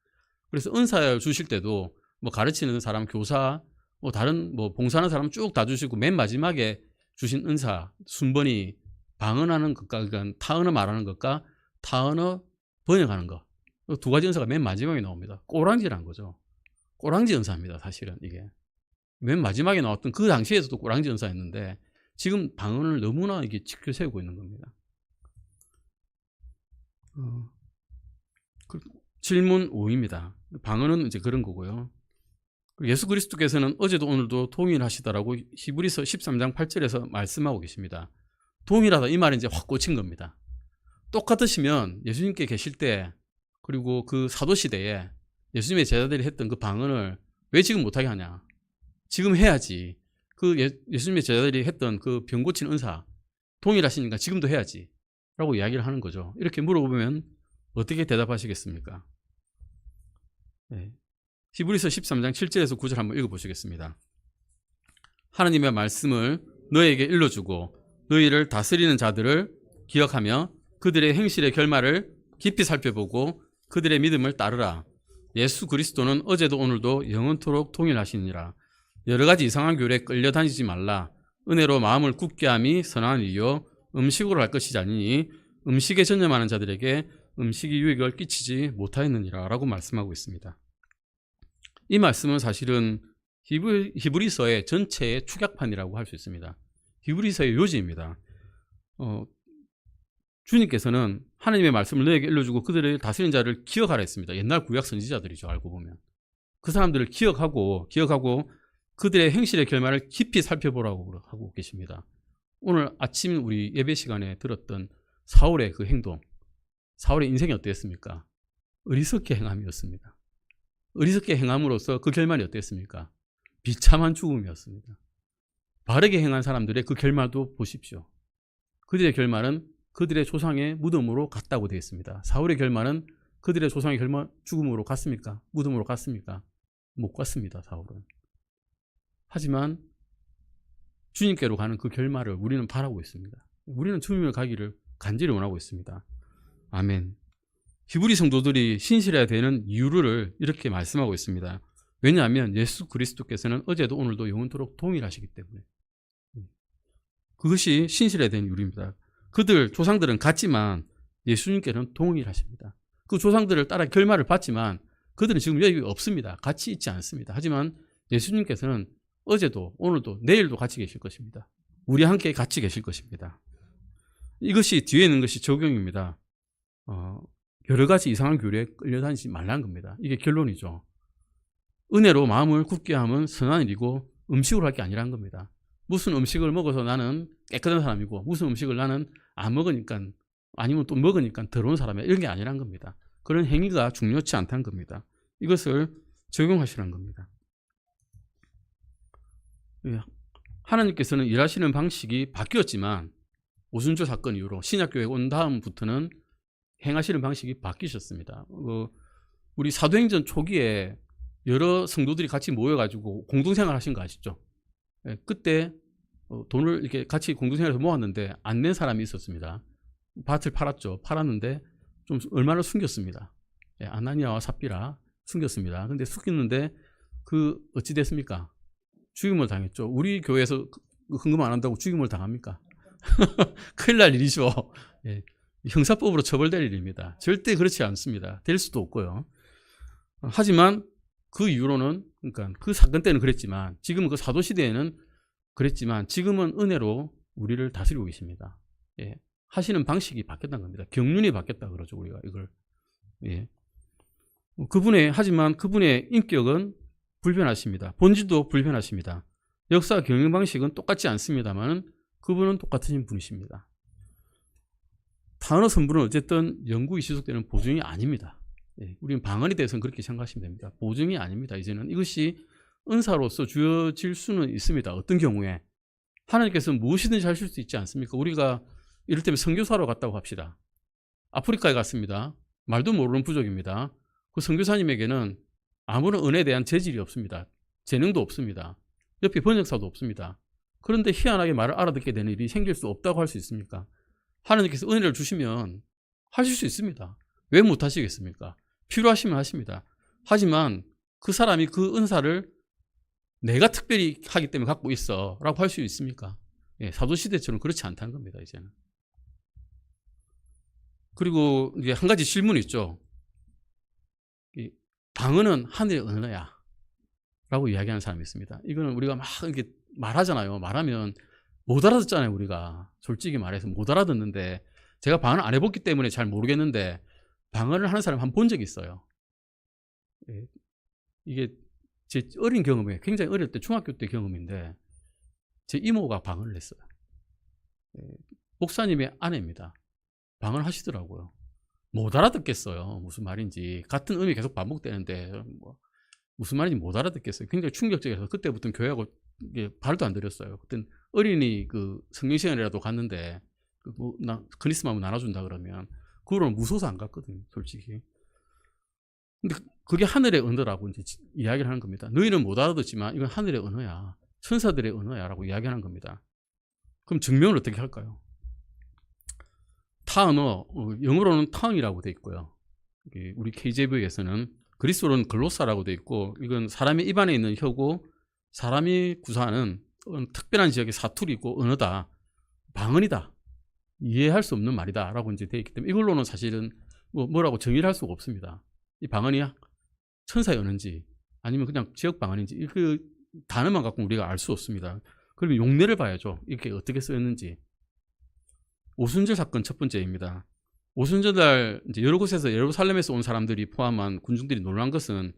Speaker 1: 그래서 은사 주실 때도 뭐 가르치는 사람, 교사, 뭐 다른 뭐 봉사하는 사람 쭉 다 주시고 맨 마지막에 주신 은사 순번이 방언하는 것과 그러니까 타언어 말하는 것과 타언어 번역하는 것 두 가지 은사가 맨 마지막에 나옵니다. 꼬랑지라는 거죠. 꼬랑지 은사입니다. 사실은 이게 맨 마지막에 나왔던 그 당시에서도 꼬랑지 은사였는데 지금 방언을 너무나 이게 지켜 세우고 있는 겁니다. 질문 5입니다. 방언은 이제 그런 거고요. 예수 그리스도께서는 어제도 오늘도 동일하시다라고 히브리서 13장 8절에서 말씀하고 계십니다. 동일하다 이 말이 이제 확 꽂힌 겁니다. 똑같으시면 예수님께 계실 때 그리고 그 사도 시대에 예수님의 제자들이 했던 그 방언을 왜 지금 못하게 하냐? 지금 해야지. 그 예수님의 제자들이 했던 그 병 고치는 은사 동일하시니까 지금도 해야지 라고 이야기를 하는 거죠. 이렇게 물어보면 어떻게 대답하시겠습니까? 히브리서 13장 7절에서 9절 한번 읽어보시겠습니다. 하나님의 말씀을 너에게 일러주고 너희를 다스리는 자들을 기억하며 그들의 행실의 결말을 깊이 살펴보고 그들의 믿음을 따르라. 예수 그리스도는 어제도 오늘도 영원토록 동일하시니라. 여러 가지 이상한 교리에 끌려다니지 말라. 은혜로 마음을 굳게 함이 선한 일이요 음식으로 할 것이지 아니니 음식에 전념하는 자들에게 음식이 유익을 끼치지 못하였느니라 라고 말씀하고 있습니다. 이 말씀은 사실은 히브리서의 전체의 축약판이라고 할 수 있습니다. 히브리서의 요지입니다. 주님께서는 하나님의 말씀을 너에게 일러주고 그들을 다스리는 자를 기억하라 했습니다. 옛날 구약 선지자들이죠. 알고 보면 그 사람들을 기억하고 그들의 행실의 결말을 깊이 살펴보라고 하고 계십니다. 오늘 아침 우리 예배 시간에 들었던 사울의 그 행동, 사울의 인생이 어땠습니까? 어리석게 행함이었습니다. 어리석게 행함으로써 그 결말이 어땠습니까? 비참한 죽음이었습니다. 바르게 행한 사람들의 그 결말도 보십시오. 그들의 결말은 그들의 조상의 무덤으로 갔다고 되어 있습니다. 사울의 결말은 그들의 조상의 죽음으로 갔습니까? 무덤으로 갔습니까? 못 갔습니다. 사울은. 하지만 주님께로 가는 그 결말을 우리는 바라고 있습니다. 우리는 주님을 가기를 간절히 원하고 있습니다. 아멘. 히브리 성도들이 신실해야 되는 이유를 이렇게 말씀하고 있습니다. 왜냐하면 예수 그리스도께서는 어제도 오늘도 영원토록 동일하시기 때문에 그것이 신실해야 되는 이유입니다. 그들 조상들은 같지만 예수님께는 동일하십니다. 그 조상들을 따라 결말을 봤지만 그들은 지금 여기 없습니다. 같이 있지 않습니다. 하지만 예수님께서는 어제도 오늘도 내일도 같이 계실 것입니다. 우리 함께 같이 계실 것입니다. 이것이 뒤에 있는 것이 적용입니다. 여러 가지 이상한 교리에 끌려다니지 말라는 겁니다. 이게 결론이죠. 은혜로 마음을 굳게 함은 선한 일이고 음식으로 할 게 아니라는 겁니다. 무슨 음식을 먹어서 나는 깨끗한 사람이고 무슨 음식을 나는 안 먹으니까 아니면 또 먹으니까 더러운 사람이야, 이런 게 아니라는 겁니다. 그런 행위가 중요치 않다는 겁니다. 이것을 적용하시라는 겁니다. 하나님께서는 일하시는 방식이 바뀌었지만 오순절 사건 이후로 신약교회에 온 다음부터는 행하시는 방식이 바뀌셨습니다. 우리 사도행전 초기에 여러 성도들이 같이 모여가지고 공동생활 하신 거 아시죠? 그때 돈을 이렇게 같이 공동생활해서 모았는데 안 낸 사람이 있었습니다. 밭을 팔았죠. 팔았는데 좀 얼마나 숨겼습니다. 아나니아와 삽비라 숨겼습니다. 근데 숨겼는데 어찌 됐습니까? 죽임을 당했죠. 우리 교회에서 헌금 안 한다고 죽임을 당합니까? 큰일 날 일이죠. 형사법으로 처벌될 일입니다. 절대 그렇지 않습니다. 될 수도 없고요. 하지만 그 이후로는, 그러니까 그 사건 때는 그랬지만, 지금은 그 사도시대에는 그랬지만, 지금은 은혜로 우리를 다스리고 계십니다. 하시는 방식이 바뀌었다는 겁니다. 경륜이 바뀌었다 그러죠, 우리가 이걸. 하지만 그분의 인격은 불변하십니다. 본질도 불변하십니다. 역사 경영 방식은 똑같지 않습니다만 그분은 똑같으신 분이십니다. 단어 선분은 어쨌든 영구히 지속되는 보증이 아닙니다. 우리는 방언에 대해서는 그렇게 생각하시면 됩니다. 보증이 아닙니다. 이제는 이것이 은사로서 주어질 수는 있습니다. 어떤 경우에 하나님께서 무엇이든지 하실 수 있지 않습니까? 우리가 이를테면 선교사로 갔다고 합시다. 아프리카에 갔습니다. 말도 모르는 부족입니다. 그 선교사님에게는 아무런 은혜에 대한 재질이 없습니다. 재능도 없습니다. 옆에 번역사도 없습니다. 그런데 희한하게 말을 알아듣게 되는 일이 생길 수 없다고 할 수 있습니까? 하나님께서 은혜를 주시면 하실 수 있습니다. 왜 못하시겠습니까? 필요하시면 하십니다. 하지만 그 사람이 그 은사를 내가 특별히 하기 때문에 갖고 있어 라고 할 수 있습니까? 사도시대처럼 그렇지 않다는 겁니다. 이제는. 그리고 이제 한 가지 질문이 있죠. 방언은 하늘의 언어야 라고 이야기하는 사람이 있습니다. 이거는 우리가 막 이렇게 말하잖아요. 말하면 못 알아듣잖아요. 우리가 솔직히 말해서 못 알아듣는데, 제가 방언을 안 해봤기 때문에 잘 모르겠는데 방언을 하는 사람 한 번 본 적이 있어요. 이게 제 어린 경험이에요. 굉장히 어릴 때 중학교 때 경험인데, 제 이모가 방언을 했어요. 목사님의 아내입니다. 방언을 하시더라고요. 못 알아듣겠어요. 무슨 말인지. 같은 음이 계속 반복되는데 무슨 말인지 못 알아듣겠어요. 굉장히 충격적이어서 그때부터는 교회하고 발도 안 들였어요. 그땐 어린이 성경 시간이라도 갔는데 크리스마스 나눠준다 그러면 그거는 무서워서 안 갔거든요. 솔직히. 근데 그게 하늘의 언어라고 이제 이야기를 하는 겁니다. 너희는 못 알아듣지만 이건 하늘의 언어야. 천사들의 언어야 라고 이야기하는 겁니다. 그럼 증명을 어떻게 할까요? 타 언어, 영어로는 tongue이라고 되어 있고요. 우리 KJV에서는 그리스어로는 글로사라고 되어 있고, 이건 사람의 입안에 있는 혀고 사람이 구사하는 특별한 지역의 사투리고 언어다. 방언이다. 이해할 수 없는 말이다 라고 이제 되어 있기 때문에 이걸로는 사실은 뭐라고 정의를 할 수가 없습니다. 이 방언이 천사의 언어인지 아니면 그냥 지역 방언인지 그 단어만 갖고 우리가 알 수 없습니다. 그러면 용례를 봐야죠. 이렇게 어떻게 쓰였는지. 오순절 사건 첫 번째입니다. 오순절 날 이제 여러 곳에서 예루살렘에서 온 사람들이 포함한 군중들이 놀란 것은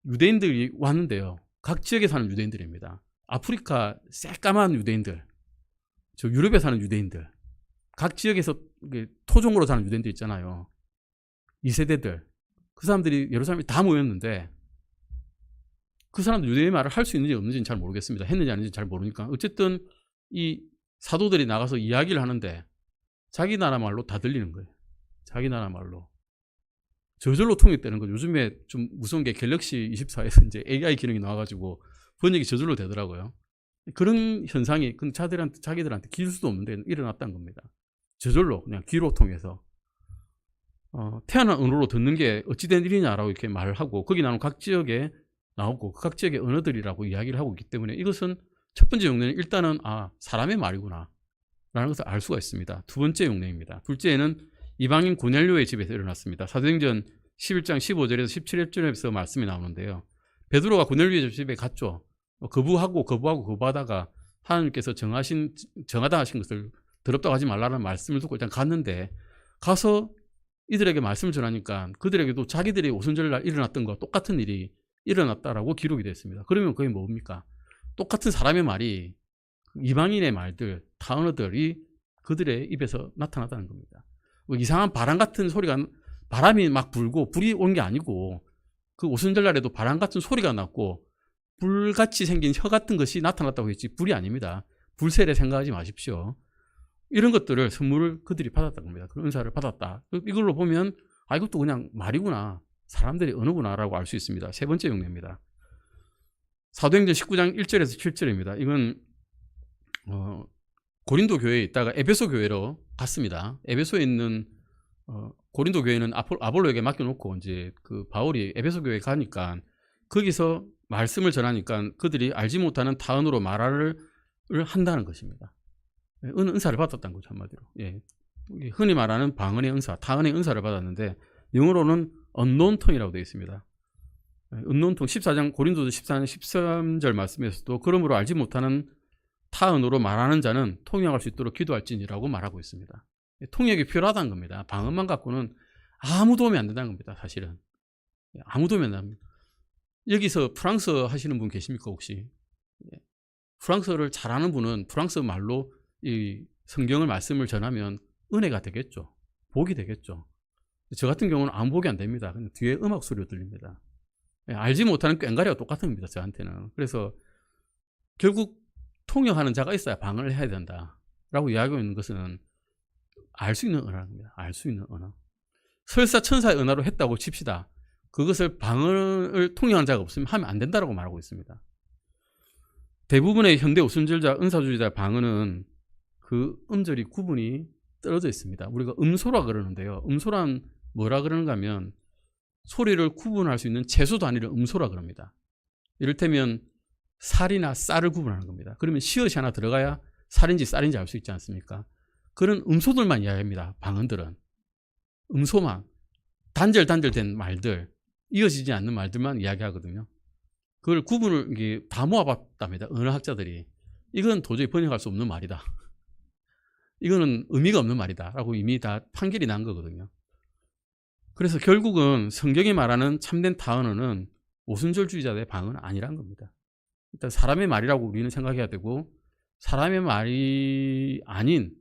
Speaker 1: 유대인들이 왔는데요. 각 지역에 사는 유대인들입니다. 아프리카 새까만 유대인들, 저 유럽에 사는 유대인들, 각 지역에서 토종으로 사는 유대인들 있잖아요. 2세대들. 그 사람들이 예루살렘에 다 모였는데 그 사람들 유대인 말을 할 수 있는지 없는지는 잘 모르겠습니다. 했는지 아닌지 잘 모르니까. 어쨌든 이 사도들이 나가서 이야기를 하는데 자기 나라 말로 다 들리는 거예요. 자기 나라 말로. 저절로 통역되는 거죠. 요즘에 좀 무서운 게 갤럭시 24에서 이제 AI 기능이 나와가지고 번역이 저절로 되더라고요. 그런 현상이 자기들한테 기를 수도 없는데 일어났다는 겁니다. 저절로 그냥 귀로 통해서 태어난 언어로 듣는 게 어찌된 일이냐라고 이렇게 말을 하고, 거기 나오는 각 지역에 나오고 각 지역의 언어들이라고 이야기를 하고 있기 때문에 이것은 첫 번째 용례는 일단은 사람의 말이구나 라는 것을 알 수가 있습니다. 두 번째 용례입니다. 둘째는 이방인 고넬료의 집에서 일어났습니다. 사도행전 11장 15절에서 17절에서 말씀이 나오는데요. 베드로가 고넬료의 집에 갔죠. 거부하다가 하나님께서 정하다 하신 것을 더럽다고 하지 말라는 말씀을 듣고 일단 갔는데, 가서 이들에게 말씀을 전하니까 그들에게도 자기들이 오순절날 일어났던 것과 똑같은 일이 일어났다라고 기록이 됐습니다. 그러면 그게 뭡니까? 똑같은 사람의 말이 이방인의 말들, 타언어들이 그들의 입에서 나타났다는 겁니다. 뭐 이상한 바람 같은 소리가, 바람이 막 불고 불이 온 게 아니고 그 오순절날에도 바람 같은 소리가 났고 불같이 생긴 혀 같은 것이 나타났다고 했지 불이 아닙니다. 불세례 생각하지 마십시오. 이런 것들을 선물을 그들이 받았다는 겁니다. 그 은사를 받았다. 이걸로 보면 아, 이것도 그냥 말이구나, 사람들의 언어구나 라고 알 수 있습니다. 세 번째 용례입니다. 사도행전 19장 1절에서 7절입니다. 이건 고린도 교회에 있다가 에베소 교회로 갔습니다. 에베소에 있는 고린도 교회는 아볼로에게 맡겨놓고 이제 그 바울이 에베소 교회에 가니까 거기서 말씀을 전하니까 그들이 알지 못하는 타언으로 말을 한다는 것입니다. 은사를 받았다는 거죠, 한마디로. 예. 흔히 말하는 방언의 은사, 타언의 은사를 받았는데 영어로는 unknown tongue이라고 되어 있습니다. unknown tongue 14장 고린도서 14장 13절 말씀에서도 그러므로 알지 못하는 타언으로 말하는 자는 통역할 수 있도록 기도할지니라고 말하고 있습니다. 통역이 필요하다는 겁니다. 방언만 갖고는 아무 도움이 안 된다는 겁니다. 사실은 아무 도움이 안 됩니다. 여기서 프랑스 하시는 분 계십니까 혹시? 프랑스어를 잘하는 분은 프랑스 말로 이 성경을 말씀을 전하면 은혜가 되겠죠. 복이 되겠죠. 저 같은 경우는 아무 복이 안 됩니다. 뒤에 음악 소리가 들립니다. 알지 못하는 꽹과리가 똑같은 겁니다. 저한테는. 그래서 결국 통역하는 자가 있어야 방언을 해야 된다라고 이야기하고 있는 것은 알 수 있는 언어입니다. 알 수 있는 언어. 설사 천사의 언어로 했다고 칩시다. 그것을 방언을 통역하는 자가 없으면 하면 안 된다라고 말하고 있습니다. 대부분의 현대 오순절자, 은사주의자 방언은 그 음절이 구분이 떨어져 있습니다. 우리가 음소라 그러는데요. 음소란 뭐라 그러는가 하면 소리를 구분할 수 있는 채소 단위를 음소라 그럽니다. 이를테면 살이나 쌀을 구분하는 겁니다. 그러면 시옷이 하나 들어가야 살인지 쌀인지 알 수 있지 않습니까? 그런 음소들만 이야기합니다. 방언들은. 음소만, 단절된 말들, 이어지지 않는 말들만 이야기하거든요. 그걸 구분을 다 모아봤답니다. 언어학자들이. 이건 도저히 번역할 수 없는 말이다. 이거는 의미가 없는 말이다 라고 이미 다 판결이 난 거거든요. 그래서 결국은 성경이 말하는 참된 타언어는 오순절주의자들의 방언은 아니란 겁니다. 일단 사람의 말이라고 우리는 생각해야 되고, 사람의 말이 아닌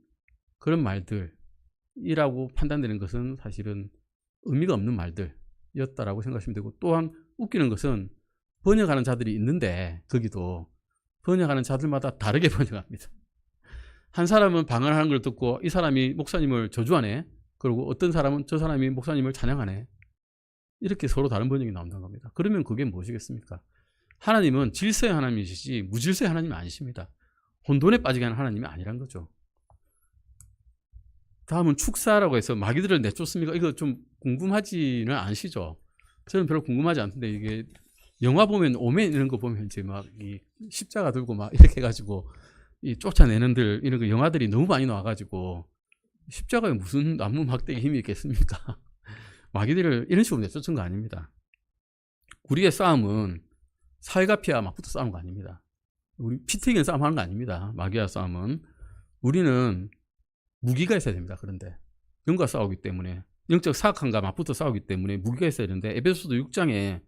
Speaker 1: 그런 말들이라고 판단되는 것은 사실은 의미가 없는 말들이었다라고 생각하시면 되고, 또한 웃기는 것은 번역하는 자들이 있는데 거기도 번역하는 자들마다 다르게 번역합니다. 한 사람은 방언하는 걸 듣고 이 사람이 목사님을 저주하네, 그리고 어떤 사람은 저 사람이 목사님을 찬양하네, 이렇게 서로 다른 번역이 나온다는 겁니다. 그러면 그게 무엇이겠습니까? 하나님은 질서의 하나님이시지 무질서의 하나님이 아니십니다. 혼돈에 빠지게 하는 하나님이 아니란 거죠. 다음은 축사라고 해서 마귀들을 내쫓습니까? 이거 좀 궁금하지는 않으시죠? 저는 별로 궁금하지 않던데, 이게 영화 보면 오멘 이런 거 보면 이제 막 이 십자가 들고 막 이렇게 해가지고 이 쫓아내는들 이런 거 영화들이 너무 많이 나와가지고 십자가에 무슨 나무 막대기 힘이 있겠습니까? 마귀들을 이런 식으로 내쫓은 거 아닙니다. 우리의 싸움은 사회가 피와 맞붙어 싸우는 거 아닙니다. 우리 피 튀기는 싸움 하는 거 아닙니다. 마귀와 싸움은. 우리는 무기가 있어야 됩니다. 그런데 영과 싸우기 때문에, 영적 사악함과 맞붙어 싸우기 때문에 무기가 있어야 되는데, 에베소서 6장에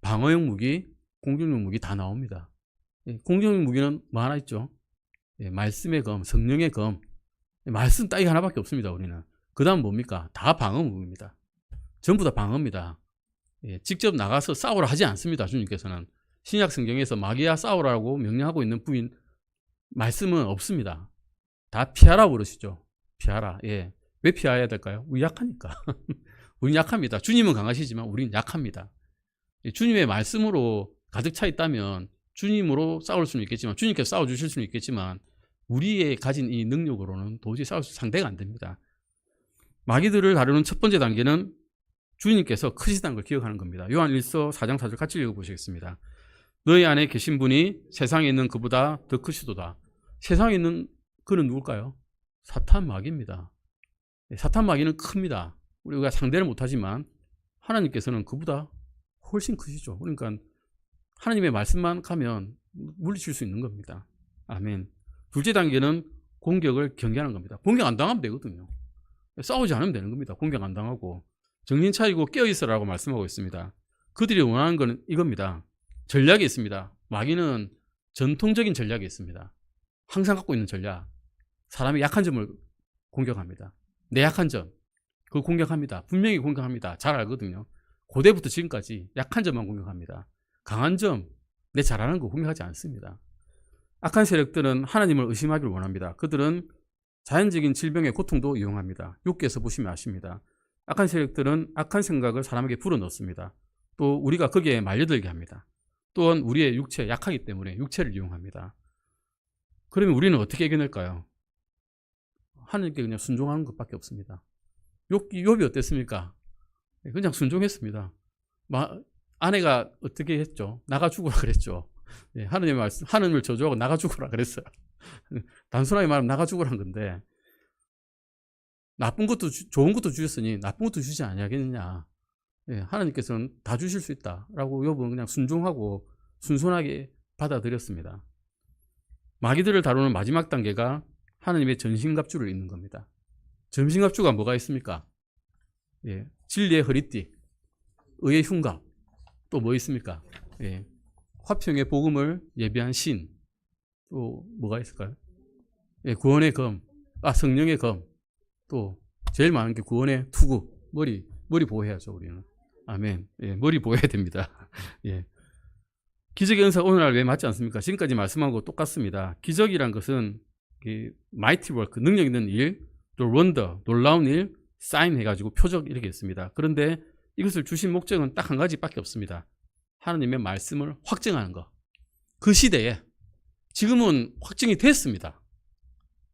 Speaker 1: 방어용 무기, 공격용 무기 다 나옵니다. 공격용 무기는 뭐 하나 있죠? 말씀의 검, 성령의 검. 말씀 따위 하나밖에 없습니다. 우리는. 그 다음 뭡니까? 다 방어 무기입니다. 전부 다 방어입니다. 직접 나가서 싸우라 하지 않습니다. 주님께서는. 신약 성경에서 마귀와 싸우라고 명령하고 있는 부인 말씀은 없습니다. 다 피하라 그러시죠. 피하라. 왜 피해야 될까요? 우리 약하니까. 우린 약합니다. 주님은 강하시지만 우린 약합니다. 주님의 말씀으로 가득 차 있다면 주님으로 싸울 수는 있겠지만, 주님께서 싸워주실 수는 있겠지만, 우리의 가진 이 능력으로는 도저히 싸울 수 상대가 안 됩니다. 마귀들을 다루는 첫 번째 단계는 주님께서 크시다는 걸 기억하는 겁니다. 요한 1서 4장 4절 같이 읽어보시겠습니다. 너희 안에 계신 분이 세상에 있는 그보다 더 크시도다. 세상에 있는 그는 누굴까요? 사탄 마귀입니다. 사탄 마귀는 큽니다. 우리가 상대를 못하지만 하나님께서는 그보다 훨씬 크시죠. 그러니까 하나님의 말씀만 가면 물리칠 수 있는 겁니다. 아멘. 둘째 단계는 공격을 경계하는 겁니다. 공격 안 당하면 되거든요. 싸우지 않으면 되는 겁니다. 공격 안 당하고. 정신 차리고 깨어있어라고 말씀하고 있습니다. 그들이 원하는 건 이겁니다. 전략이 있습니다. 마귀는 전통적인 전략이 있습니다. 항상 갖고 있는 전략. 사람의 약한 점을 공격합니다. 내 약한 점. 그걸 공격합니다. 분명히 공격합니다. 잘 알거든요. 고대부터 지금까지 약한 점만 공격합니다. 강한 점, 내 잘하는 거 공격하지 않습니다. 악한 세력들은 하나님을 의심하기를 원합니다. 그들은 자연적인 질병의 고통도 이용합니다. 6기에서 보시면 아십니다. 악한 세력들은 악한 생각을 사람에게 불어넣습니다. 또 우리가 거기에 말려들게 합니다. 또한 우리의 육체 약하기 때문에 육체를 이용합니다. 그러면 우리는 어떻게 이겨낼까요? 하나님께 그냥 순종하는 것밖에 없습니다. 욥이 어땠습니까? 그냥 순종했습니다. 아내가 어떻게 했죠? 나가 죽으라 그랬죠. 하나님의 말씀, 하나님을 저주하고 나가 죽으라 그랬어요. 단순하게 말하면 나가 죽으라는 건데, 나쁜 것도 좋은 것도 주셨으니 나쁜 것도 주지 아니하겠느냐. 하나님께서는 다 주실 수 있다라고 욥은 그냥 순종하고 순순하게 받아들였습니다. 마귀들을 다루는 마지막 단계가 하나님의 전신갑주를 입는 겁니다. 전신갑주가 뭐가 있습니까? 진리의 허리띠, 의의 흉갑, 또 뭐 있습니까? 화평의 복음을 예비한 신, 또 뭐가 있을까요? 구원의 검, 성령의 검, 또 제일 많은 게 구원의 투구, 머리 보호해야죠, 우리는. 아멘. 머리 보호해야 됩니다. 기적의 은사가 오늘날 왜 맞지 않습니까? 지금까지 말씀한 거 똑같습니다. 기적이란 것은 마이티 워크, 능력 있는 일, 또 원더, 놀라운 일, 사인 해가지고 표적 이렇게 있습니다. 그런데 이것을 주신 목적은 딱 한 가지밖에 없습니다. 하나님의 말씀을 확증하는 것. 그 시대에 지금은 확증이 됐습니다.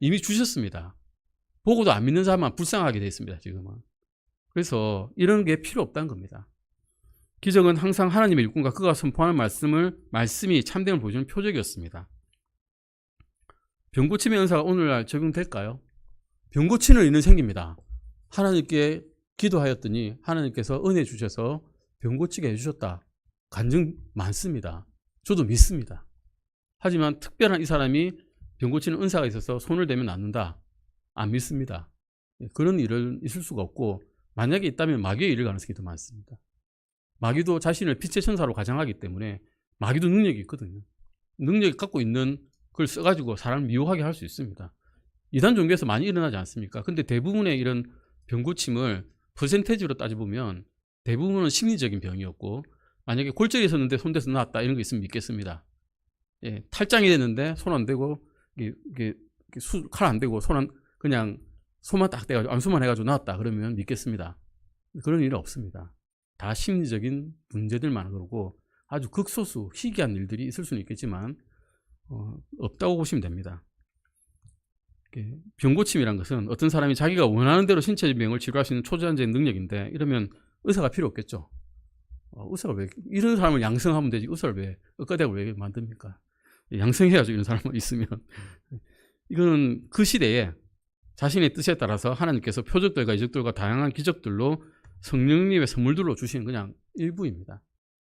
Speaker 1: 이미 주셨습니다. 보고도 안 믿는 사람만 불쌍하게 되어 있습니다. 지금은. 그래서 이런 게 필요 없다는 겁니다. 기적은 항상 하나님의 일꾼과 그가 선포하는 말씀이 참됨을 보여주는 표적이었습니다. 병고침의 은사가 오늘날 적용될까요? 병고치는 일은 생깁니다. 하나님께 기도하였더니 하나님께서 은혜 주셔서 병고치게 해주셨다. 간증 많습니다. 저도 믿습니다. 하지만 특별한 이 사람이 병고치는 은사가 있어서 손을 대면 낫는다. 안 믿습니다. 그런 일은 있을 수가 없고, 만약에 있다면 마귀의 일을 가능성이 더 많습니다. 마귀도 자신을 빛의 천사로 가장하기 때문에 마귀도 능력이 있거든요. 능력이 갖고 있는 걸 써가지고 사람을 미혹하게 할 수 있습니다. 이단 종교에서 많이 일어나지 않습니까? 근데 대부분의 이런 병고침을 퍼센테이지로 따져보면 대부분은 심리적인 병이었고, 만약에 골절이 있었는데 손대서 나았다 이런 거 있으면 믿겠습니다. 탈장이 됐는데 손 안 대고 칼 안 대고 그냥 손만 딱 대가지고 안수만 해가지고 나았다 그러면 믿겠습니다. 그런 일은 없습니다. 다 심리적인 문제들만 그러고 아주 극소수 희귀한 일들이 있을 수는 있겠지만 없다고 보시면 됩니다. 병고침이란 것은 어떤 사람이 자기가 원하는 대로 신체 병을 치료할 수 있는 초자연적인 능력인데, 이러면 의사가 필요 없겠죠. 의사가 왜 이런 사람을 양성하면 되지 의사를 왜 의과대학을 왜 만듭니까? 양성해야죠. 이런 사람이 있으면. 이거는 그 시대에 자신의 뜻에 따라서 하나님께서 표적들과 이적들과 다양한 기적들로 성령님의 선물들로 주시는 그냥 일부입니다.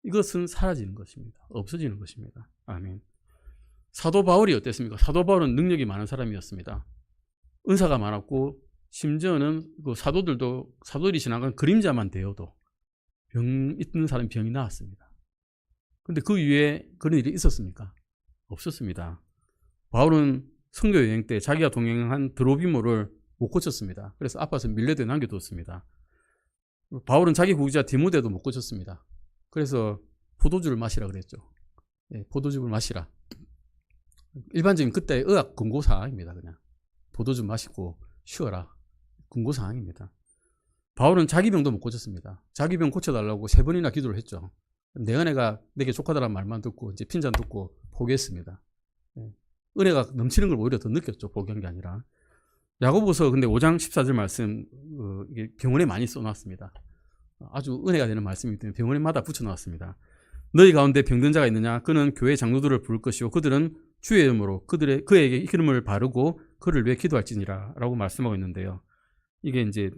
Speaker 1: 이것은 사라지는 것입니다. 없어지는 것입니다. 아멘. 사도 바울이 어땠습니까? 사도 바울은 능력이 많은 사람이었습니다. 은사가 많았고, 심지어는 그 사도들이 지나간 그림자만 되어도 병 있는 사람이 병이 나았습니다. 근데 그 위에 그런 일이 있었습니까? 없었습니다. 바울은 선교 여행 때 자기가 동행한 드로비모를 못 고쳤습니다. 그래서 아파서 밀레도에 남겨뒀습니다. 바울은 자기 구기자 디모데도 못 고쳤습니다. 그래서 포도주를 마시라 그랬죠. 포도주를 마시라. 일반적인 그때의 의학 권고사항입니다. 그냥 포도주 마시고 쉬어라. 권고사항입니다. 바울은 자기 병도 못 고쳤습니다. 자기 병 고쳐달라고 3번이나 기도를 했죠. 내 은혜가 내게 족하다라는 말만 듣고 이제 핀잔 듣고 포기했습니다. 은혜가 넘치는 걸 오히려 더 느꼈죠. 포기한 게 아니라. 야고보서 근데 5장 14절 말씀 이게 병원에 많이 써놨습니다. 아주 은혜가 되는 말씀이기 때문에 병원에마다 붙여놨습니다. 너희 가운데 병든 자가 있느냐? 그는 교회 장로들을 부를 것이요 그들은 주의 이름으로 그에게 기름을 바르고 그를 위해 기도할지니라 라고 말씀하고 있는데요. 이게 이제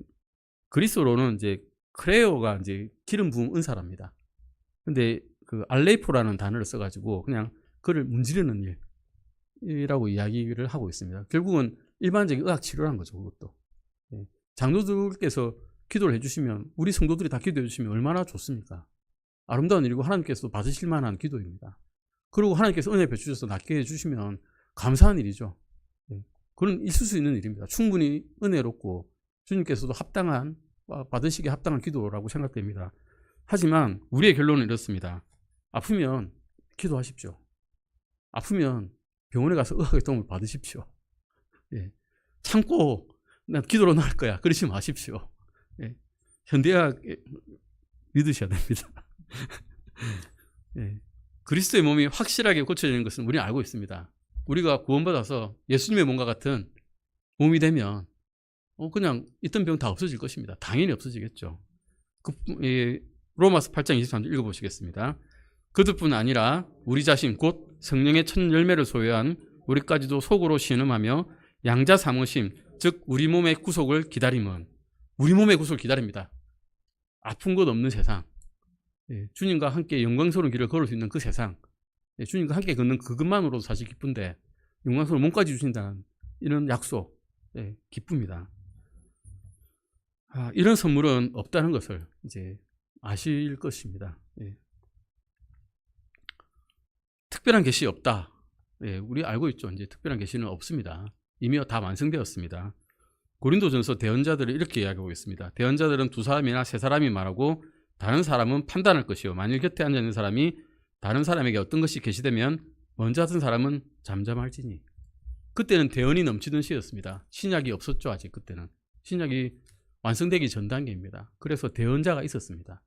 Speaker 1: 그리스어로는 이제 크레오가 이제 기름 부음 은사랍니다. 근데 그 알레이포라는 단어를 써가지고 그냥 그를 문지르는 일이라고 이야기를 하고 있습니다. 결국은 일반적인 의학 치료란 거죠. 그것도. 예. 장로들께서 기도를 해주시면, 우리 성도들이 다 기도해 주시면 얼마나 좋습니까? 아름다운 일이고 하나님께서 받으실 만한 기도입니다. 그리고 하나님께서 은혜 베푸셔서 낫게 해주시면 감사한 일이죠. 예. 그건 있을 수 있는 일입니다. 충분히 은혜롭고 주님께서도 받으시기에 합당한 기도라고 생각됩니다. 하지만 우리의 결론은 이렇습니다. 아프면 기도하십시오. 아프면 병원에 가서 의학의 도움을 받으십시오. 예. 참고 난 기도로 나을 거야, 그러지 마십시오. 예. 현대의학 믿으셔야 됩니다. 예. 그리스도의 몸이 확실하게 고쳐지는 것은 우리는 알고 있습니다. 우리가 구원받아서 예수님의 몸과 같은 몸이 되면 그냥 있던 병 다 없어질 것입니다. 당연히 없어지겠죠. 로마서 8장 23절 읽어보시겠습니다. 그뿐 아니라 우리 자신 곧 성령의 첫 열매를 소유한 우리까지도 속으로 신음하며 양자 삼으심, 즉 우리 몸의 구속을 기다림은, 우리 몸의 구속을 기다립니다. 아픈 것 없는 세상, 주님과 함께 영광스러운 길을 걸을 수 있는 그 세상, 주님과 함께 걷는 그것만으로도 사실 기쁜데 영광스러운 몸까지 주신다는 이런 약속, 기쁩니다. 이런 선물은 없다는 것을 이제 아실 것입니다. 특별한 계시 없다. 우리 알고 있죠. 이제 특별한 계시는 없습니다. 이미 다 완성되었습니다. 고린도전서 대언자들을 이렇게 이야기하고 있습니다. 대언자들은 두 사람이나 세 사람이 말하고 다른 사람은 판단할 것이요. 만일 곁에 앉아 있는 사람이 다른 사람에게 어떤 것이 계시되면 먼저 하던 사람은 잠잠할지니. 그때는 대언이 넘치던 시였습니다. 신약이 없었죠. 아직 그때는. 신약이 완성되기 전 단계입니다. 그래서 대언자가 있었습니다.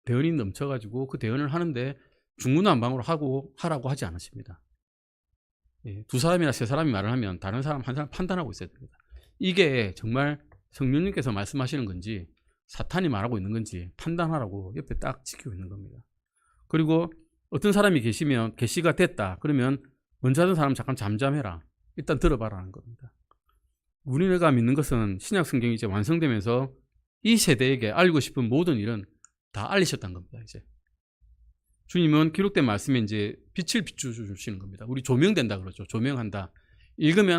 Speaker 1: 대언이 넘쳐가지고 그 대언을 하는데 중구난방으로 하라고 하지 않으십니다. 두 사람이나 세 사람이 말을 하면 다른 사람 한 사람 판단하고 있어야 됩니다. 이게 정말 성령님께서 말씀하시는 건지 사탄이 말하고 있는 건지 판단하라고 옆에 딱 지키고 있는 겁니다. 그리고 어떤 사람이 계시면 계시가 됐다. 그러면 먼저 하던 사람 잠깐 잠잠해라. 일단 들어봐라는 겁니다. 우리가 믿는 것은 신약 성경이 이제 완성되면서 이 세대에게 알고 싶은 모든 일은 다 알리셨다는 겁니다. 이제 주님은 기록된 말씀에 이제 빛을 비추시는 겁니다. 우리 조명된다 그러죠. 조명한다.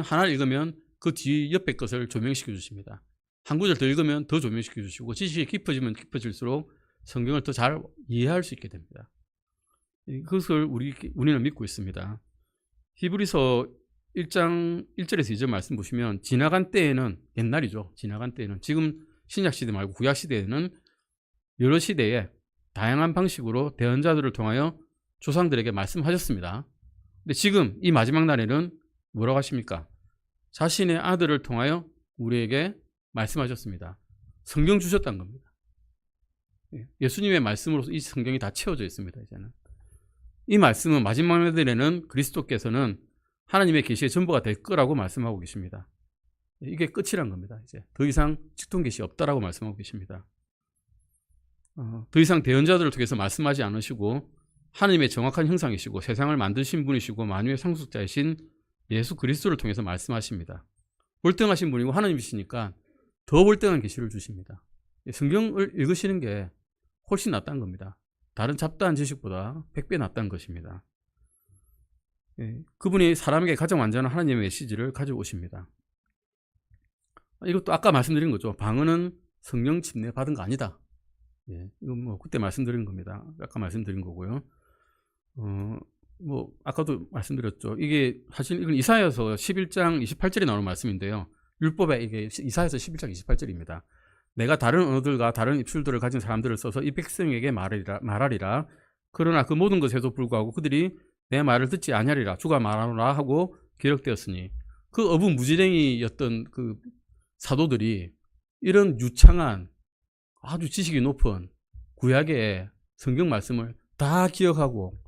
Speaker 1: 하나를 읽으면 그 뒤 옆에 것을 조명시켜 주십니다. 한 구절 더 읽으면 더 조명시켜 주시고 지식이 깊어지면 깊어질수록 성경을 더 잘 이해할 수 있게 됩니다. 그것을 우리는 믿고 있습니다. 히브리서 1장 1절에서 2절 말씀 보시면 지나간 때에는, 옛날이죠. 지나간 때에는, 지금 신약 시대 말고 구약 시대에는 여러 시대에 다양한 방식으로 대언자들을 통하여 조상들에게 말씀하셨습니다. 근데 지금 이 마지막 날에는 뭐라고 하십니까? 자신의 아들을 통하여 우리에게 말씀하셨습니다. 성경 주셨다는 겁니다. 예수님의 말씀으로서 이 성경이 다 채워져 있습니다. 이제는 이 말씀은 마지막 날에는 그리스도께서는 하나님의 계시의 전부가 될 거라고 말씀하고 계십니다. 이게 끝이란 겁니다. 이제 더 이상 직통 계시 없다라고 말씀하고 계십니다. 더 이상 대언자들을 통해서 말씀하지 않으시고 하나님의 정확한 형상이시고 세상을 만드신 분이시고 만유의 상속자이신 예수 그리스도를 통해서 말씀하십니다. 월등하신 분이고 하나님이시니까 더 월등한 계시를 주십니다. 성경을 읽으시는 게 훨씬 낫다는 겁니다. 다른 잡다한 지식보다 100배 낫다는 것입니다. 그분이 사람에게 가장 완전한 하나님의 메시지를 가져오십니다. 이것도 아까 말씀드린 거죠. 방언은 성령 침례 받은 거 아니다. 이건 그때 말씀드린 겁니다. 아까 말씀드린 거고요. 아까도 말씀드렸죠. 이게 사실 이건 이사야서 11장 28절에 나오는 말씀인데요. 율법에 이게 이사야서 11장 28절입니다. 내가 다른 언어들과 다른 입술들을 가진 사람들을 써서 이 백성에게 말하리라. 그러나 그 모든 것에도 불구하고 그들이 내 말을 듣지 아니하리라. 주가 말하노라 하고 기록되었으니, 그 어부무지랭이였던 그 사도들이 이런 유창한 아주 지식이 높은 구약의 성경 말씀을 다 기억하고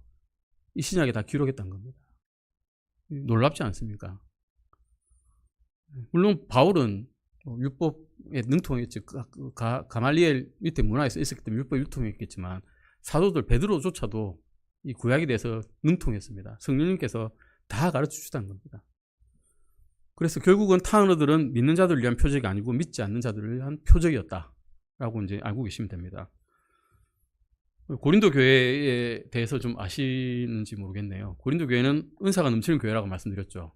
Speaker 1: 이 신약에 다 기록했다는 겁니다. 놀랍지 않습니까? 물론 바울은 율법에 능통했지. 가말리엘 밑에 문화에서 있었기 때문에 율법에 율통했겠지만 사도들 베드로조차도 이 구약에 대해서 능통했습니다. 성령님께서 다 가르쳐 주셨다는 겁니다. 그래서 결국은 타 언어들은 믿는 자들을 위한 표적이 아니고 믿지 않는 자들을 위한 표적이었다라고 이제 알고 계시면 됩니다. 고린도 교회에 대해서 좀 아시는지 모르겠네요. 고린도 교회는 은사가 넘치는 교회라고 말씀드렸죠.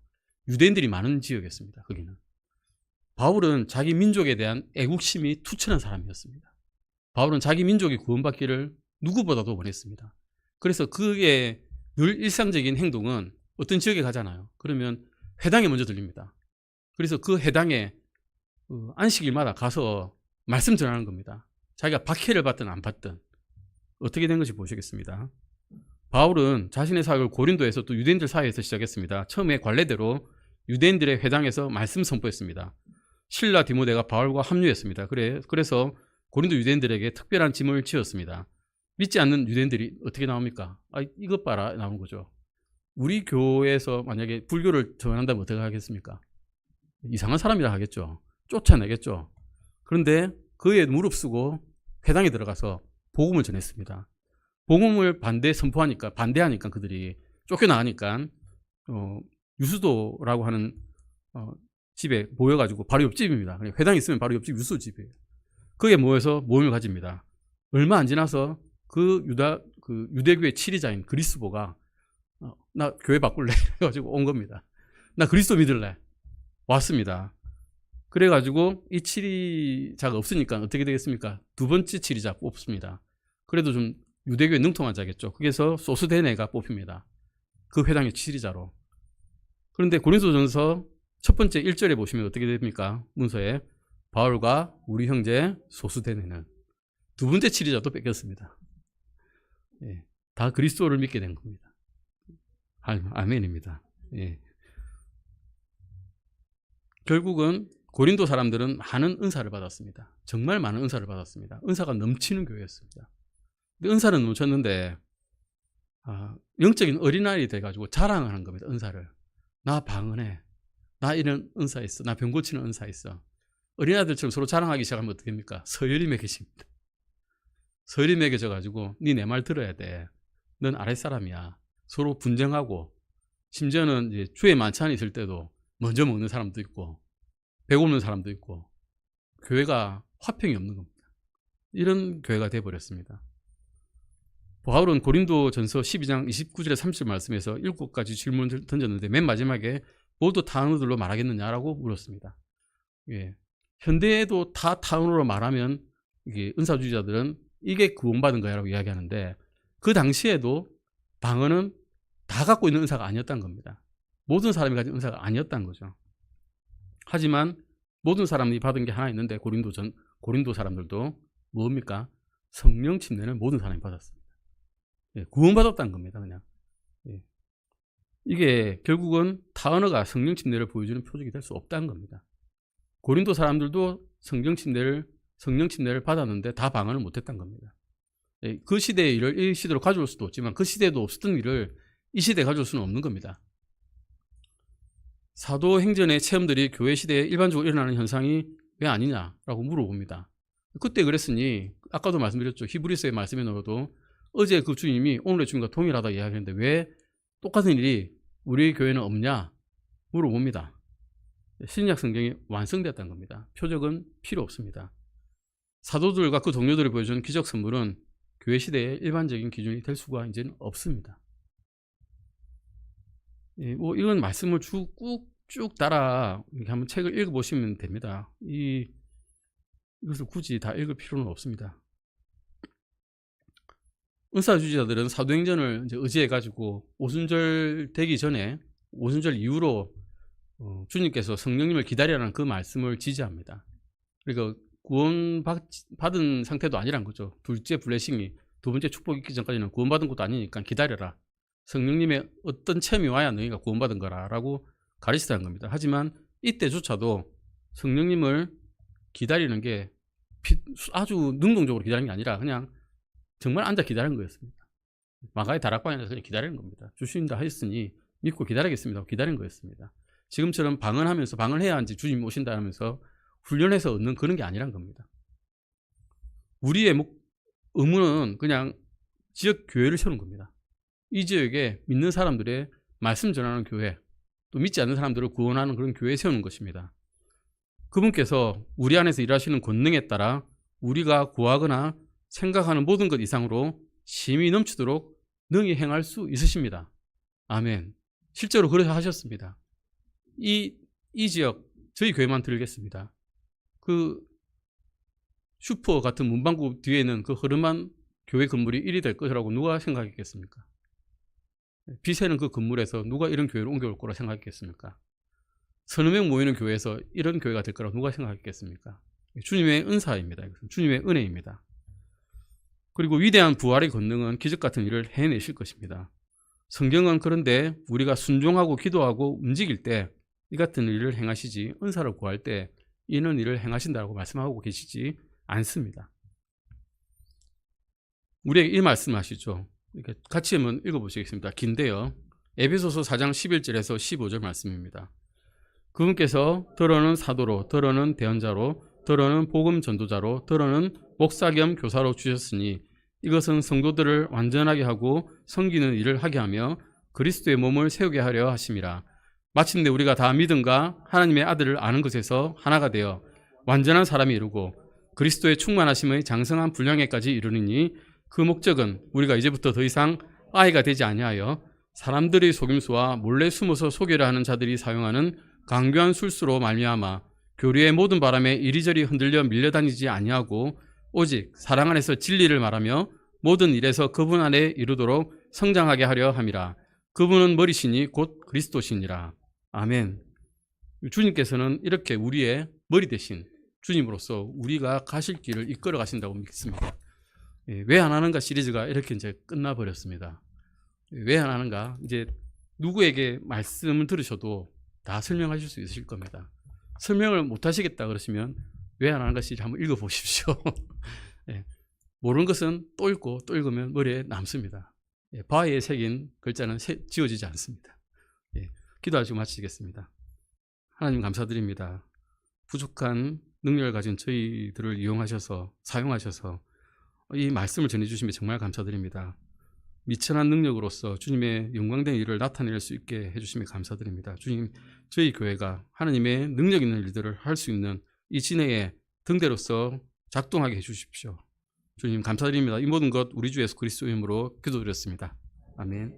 Speaker 1: 유대인들이 많은 지역이었습니다. 거기는 바울은 자기 민족에 대한 애국심이 투철한 사람이었습니다. 바울은 자기 민족이 구원받기를 누구보다도 원했습니다. 그래서 그의 늘 일상적인 행동은 어떤 지역에 가잖아요. 그러면 회당에 먼저 들립니다. 그래서 그 회당에 안식일마다 가서 말씀 전하는 겁니다. 자기가 박해를 받든 안 받든. 어떻게 된 것이 보시겠습니다. 바울은 자신의 사역을 고린도에서 또 유대인들 사이에서 시작했습니다. 처음에 관례대로 유대인들의 회당에서 말씀 선포했습니다. 실라 디모데가 바울과 합류했습니다. 그래서 고린도 유대인들에게 특별한 짐을 지었습니다. 믿지 않는 유대인들이 어떻게 나옵니까? 이것 봐라 나오는 거죠. 우리 교회에서 만약에 불교를 전한다면 어떻게 하겠습니까? 이상한 사람이라 하겠죠. 쫓아내겠죠. 그런데 그에 무릅쓰고 회당에 들어가서 복음을 전했습니다. 복음을 반대하니까 그들이 쫓겨나가니까 유수도라고 하는 집에 모여가지고 바로 옆집입니다. 회당에 있으면 바로 옆집 유수집이에요. 거기에 모여서 모임을 가집니다. 얼마 안 지나서 그 유대교의 치리자인 그리스도가 나 교회 바꿀래 해가지고 온 겁니다. 나 그리스도 믿을래. 왔습니다. 그래가지고 이 치리자가 없으니까 어떻게 되겠습니까? 두 번째 치리자 뽑습니다. 그래도 좀 유대교에 능통한 자겠죠. 그래서 소스데네가 뽑힙니다. 그 회당의 치리자로. 그런데 고린도전서 첫 번째 1절에 보시면 어떻게 됩니까? 문서에 바울과 우리 형제 소스데네는 두 번째 치리자도 뺏겼습니다. 예, 다 그리스도를 믿게 된 겁니다. 아멘입니다. 예. 결국은 고린도 사람들은 많은 은사를 받았습니다. 정말 많은 은사를 받았습니다. 은사가 넘치는 교회였습니다. 근데 은사는 넘쳤는데 영적인 어린아이이 돼가지고 자랑을 한 겁니다. 은사를. 나 방언해. 나 이런 은사 있어. 나 병 고치는 은사 있어. 어린아이들처럼 서로 자랑하기 시작하면 어떻게 됩니까? 서열이 매겨집니다. 서열이 매겨져가지고 네 내 말 들어야 돼. 넌 아랫사람이야. 서로 분쟁하고 심지어는 이제 주의 만찬이 있을 때도 먼저 먹는 사람도 있고 배고픈 사람도 있고 교회가 화평이 없는 겁니다. 이런 교회가 되어버렸습니다. 바울은 고린도전서 12장 29절에 30절 말씀에서 7가지 질문을 던졌는데 맨 마지막에 모두 타언어들로 말하겠느냐라고 물었습니다. 예. 현대에도 다 타언어로 말하면 이게 은사주의자들은 이게 구원받은 거야라고 이야기하는데 그 당시에도 방언은 다 갖고 있는 은사가 아니었다는 겁니다. 모든 사람이 가진 은사가 아니었다는 거죠. 하지만 모든 사람이 받은 게 하나 있는데 고린도 사람들도 뭡니까? 성령 침례는 모든 사람이 받았습니다. 예, 구원받았다는 겁니다. 그냥. 예. 이게 결국은 타언어가 성령 침례를 보여주는 표적이 될 수 없다는 겁니다. 고린도 사람들도 성령 침례를 받았는데 다 방언을 못했다는 겁니다. 예, 그 시대의 일을 이 시대로 가져올 수도 없지만 그 시대에도 없었던 일을 이 시대에 가져올 수는 없는 겁니다. 사도행전의 체험들이 교회 시대에 일반적으로 일어나는 현상이 왜 아니냐라고 물어봅니다. 그때 그랬으니 아까도 말씀드렸죠. 히브리서의 말씀에 넣어도 어제 그 주님이 오늘의 주님과 동일하다 이야기했는데 왜 똑같은 일이 우리 교회는 없냐 물어봅니다. 신약 성경이 완성됐다는 겁니다. 표적은 필요 없습니다. 사도들과 그 동료들이 보여준 기적 선물은 교회 시대의 일반적인 기준이 될 수가 이제는 없습니다. 예, 뭐 이런 말씀을 쭉 따라 이렇게 한번 책을 읽어보시면 됩니다. 이것을 굳이 다 읽을 필요는 없습니다. 은사주의자들은 사도행전을 이제 의지해가지고 오순절 되기 전에 오순절 이후로 주님께서 성령님을 기다리라는 그 말씀을 지지합니다. 그러니까 구원받은 상태도 아니란 거죠. 둘째 블레싱이 두 번째 축복이 있기 전까지는 구원받은 것도 아니니까 기다려라. 성령님의 어떤 체험이 와야 너희가 구원받은 거라라고 가르치다는 겁니다. 하지만 이때조차도 성령님을 기다리는 게 아주 능동적으로 기다리는 게 아니라 그냥 정말 앉아 기다리는 거였습니다. 마가의 다락방에서 그냥 기다리는 겁니다. 주신다 하였으니 믿고 기다리겠습니다. 기다리는 거였습니다. 지금처럼 방언하면서 방언해야 한지 주님 오신다 하면서 훈련해서 얻는 그런 게 아니란 겁니다. 우리의 의무는 그냥 지역 교회를 세우는 겁니다. 이 지역에 믿는 사람들의 말씀 전하는 교회, 또 믿지 않는 사람들을 구원하는 그런 교회에 세우는 것입니다. 그분께서 우리 안에서 일하시는 권능에 따라 우리가 구하거나 생각하는 모든 것 이상으로 힘이 넘치도록 능히 행할 수 있으십니다. 아멘. 실제로 그렇게 하셨습니다. 이 지역 저희 교회만 들겠습니다. 그 슈퍼 같은 문방구 뒤에는 그 허름한 교회 건물이 1이 될 것이라고 누가 생각했겠습니까? 빚에는 그 건물에서 누가 이런 교회를 옮겨올 거라 생각했겠습니까? 서너 명 모이는 교회에서 이런 교회가 될 거라고 누가 생각했겠습니까? 주님의 은사입니다. 주님의 은혜입니다. 그리고 위대한 부활의 권능은 기적 같은 일을 해내실 것입니다. 성경은 그런데 우리가 순종하고 기도하고 움직일 때 이 같은 일을 행하시지, 은사를 구할 때 이는 일을 행하신다고 말씀하고 계시지 않습니다. 우리에게 이 말씀하시죠. 같이 한번 읽어보시겠습니다. 긴데요. 에베소서 4장 11절에서 15절 말씀입니다. 그분께서 더러는 사도로, 더러는 대언자로, 더러는 복음 전도자로, 더러는 목사 겸 교사로 주셨으니 이것은 성도들을 완전하게 하고 섬기는 일을 하게 하며 그리스도의 몸을 세우게 하려 하심이라. 마침내 우리가 다 믿음과 하나님의 아들을 아는 것에서 하나가 되어 완전한 사람이 이루고 그리스도의 충만하심의 장성한 분량에까지 이르느니 그 목적은 우리가 이제부터 더 이상 아이가 되지 아니하여 사람들의 속임수와 몰래 숨어서 속이려 하는 자들이 사용하는 강교한 술수로 말미암아 교리의 모든 바람에 이리저리 흔들려 밀려다니지 아니하고 오직 사랑 안에서 진리를 말하며 모든 일에서 그분 안에 이르도록 성장하게 하려 함이라. 그분은 머리시니 곧 그리스도시니라. 아멘. 주님께서는 이렇게 우리의 머리 대신 주님으로서 우리가 가실 길을 이끌어 가신다고 믿습니다. 왜 안 하는가 시리즈가 이렇게 이제 끝나버렸습니다. 왜 안 하는가? 이제 누구에게 말씀을 들으셔도 다 설명하실 수 있으실 겁니다. 설명을 못 하시겠다 그러시면 왜 안 하는가 시리즈 한번 읽어보십시오. 모르는 것은 또 읽고 또 읽으면 머리에 남습니다. 바위에 새긴 글자는 지워지지 않습니다. 기도하시고 마치겠습니다. 하나님 감사드립니다. 부족한 능력을 가진 저희들을 이용하셔서 사용하셔서 이 말씀을 전해주심에 정말 감사드립니다. 미천한 능력으로서 주님의 영광된 일을 나타낼 수 있게 해주심에 감사드립니다. 주님, 저희 교회가 하나님의 능력 있는 일들을 할 수 있는 이 진해의 등대로서 작동하게 해주십시오. 주님 감사드립니다. 이 모든 것 우리 주 예수 그리스도 이름으로 기도드렸습니다. 아멘.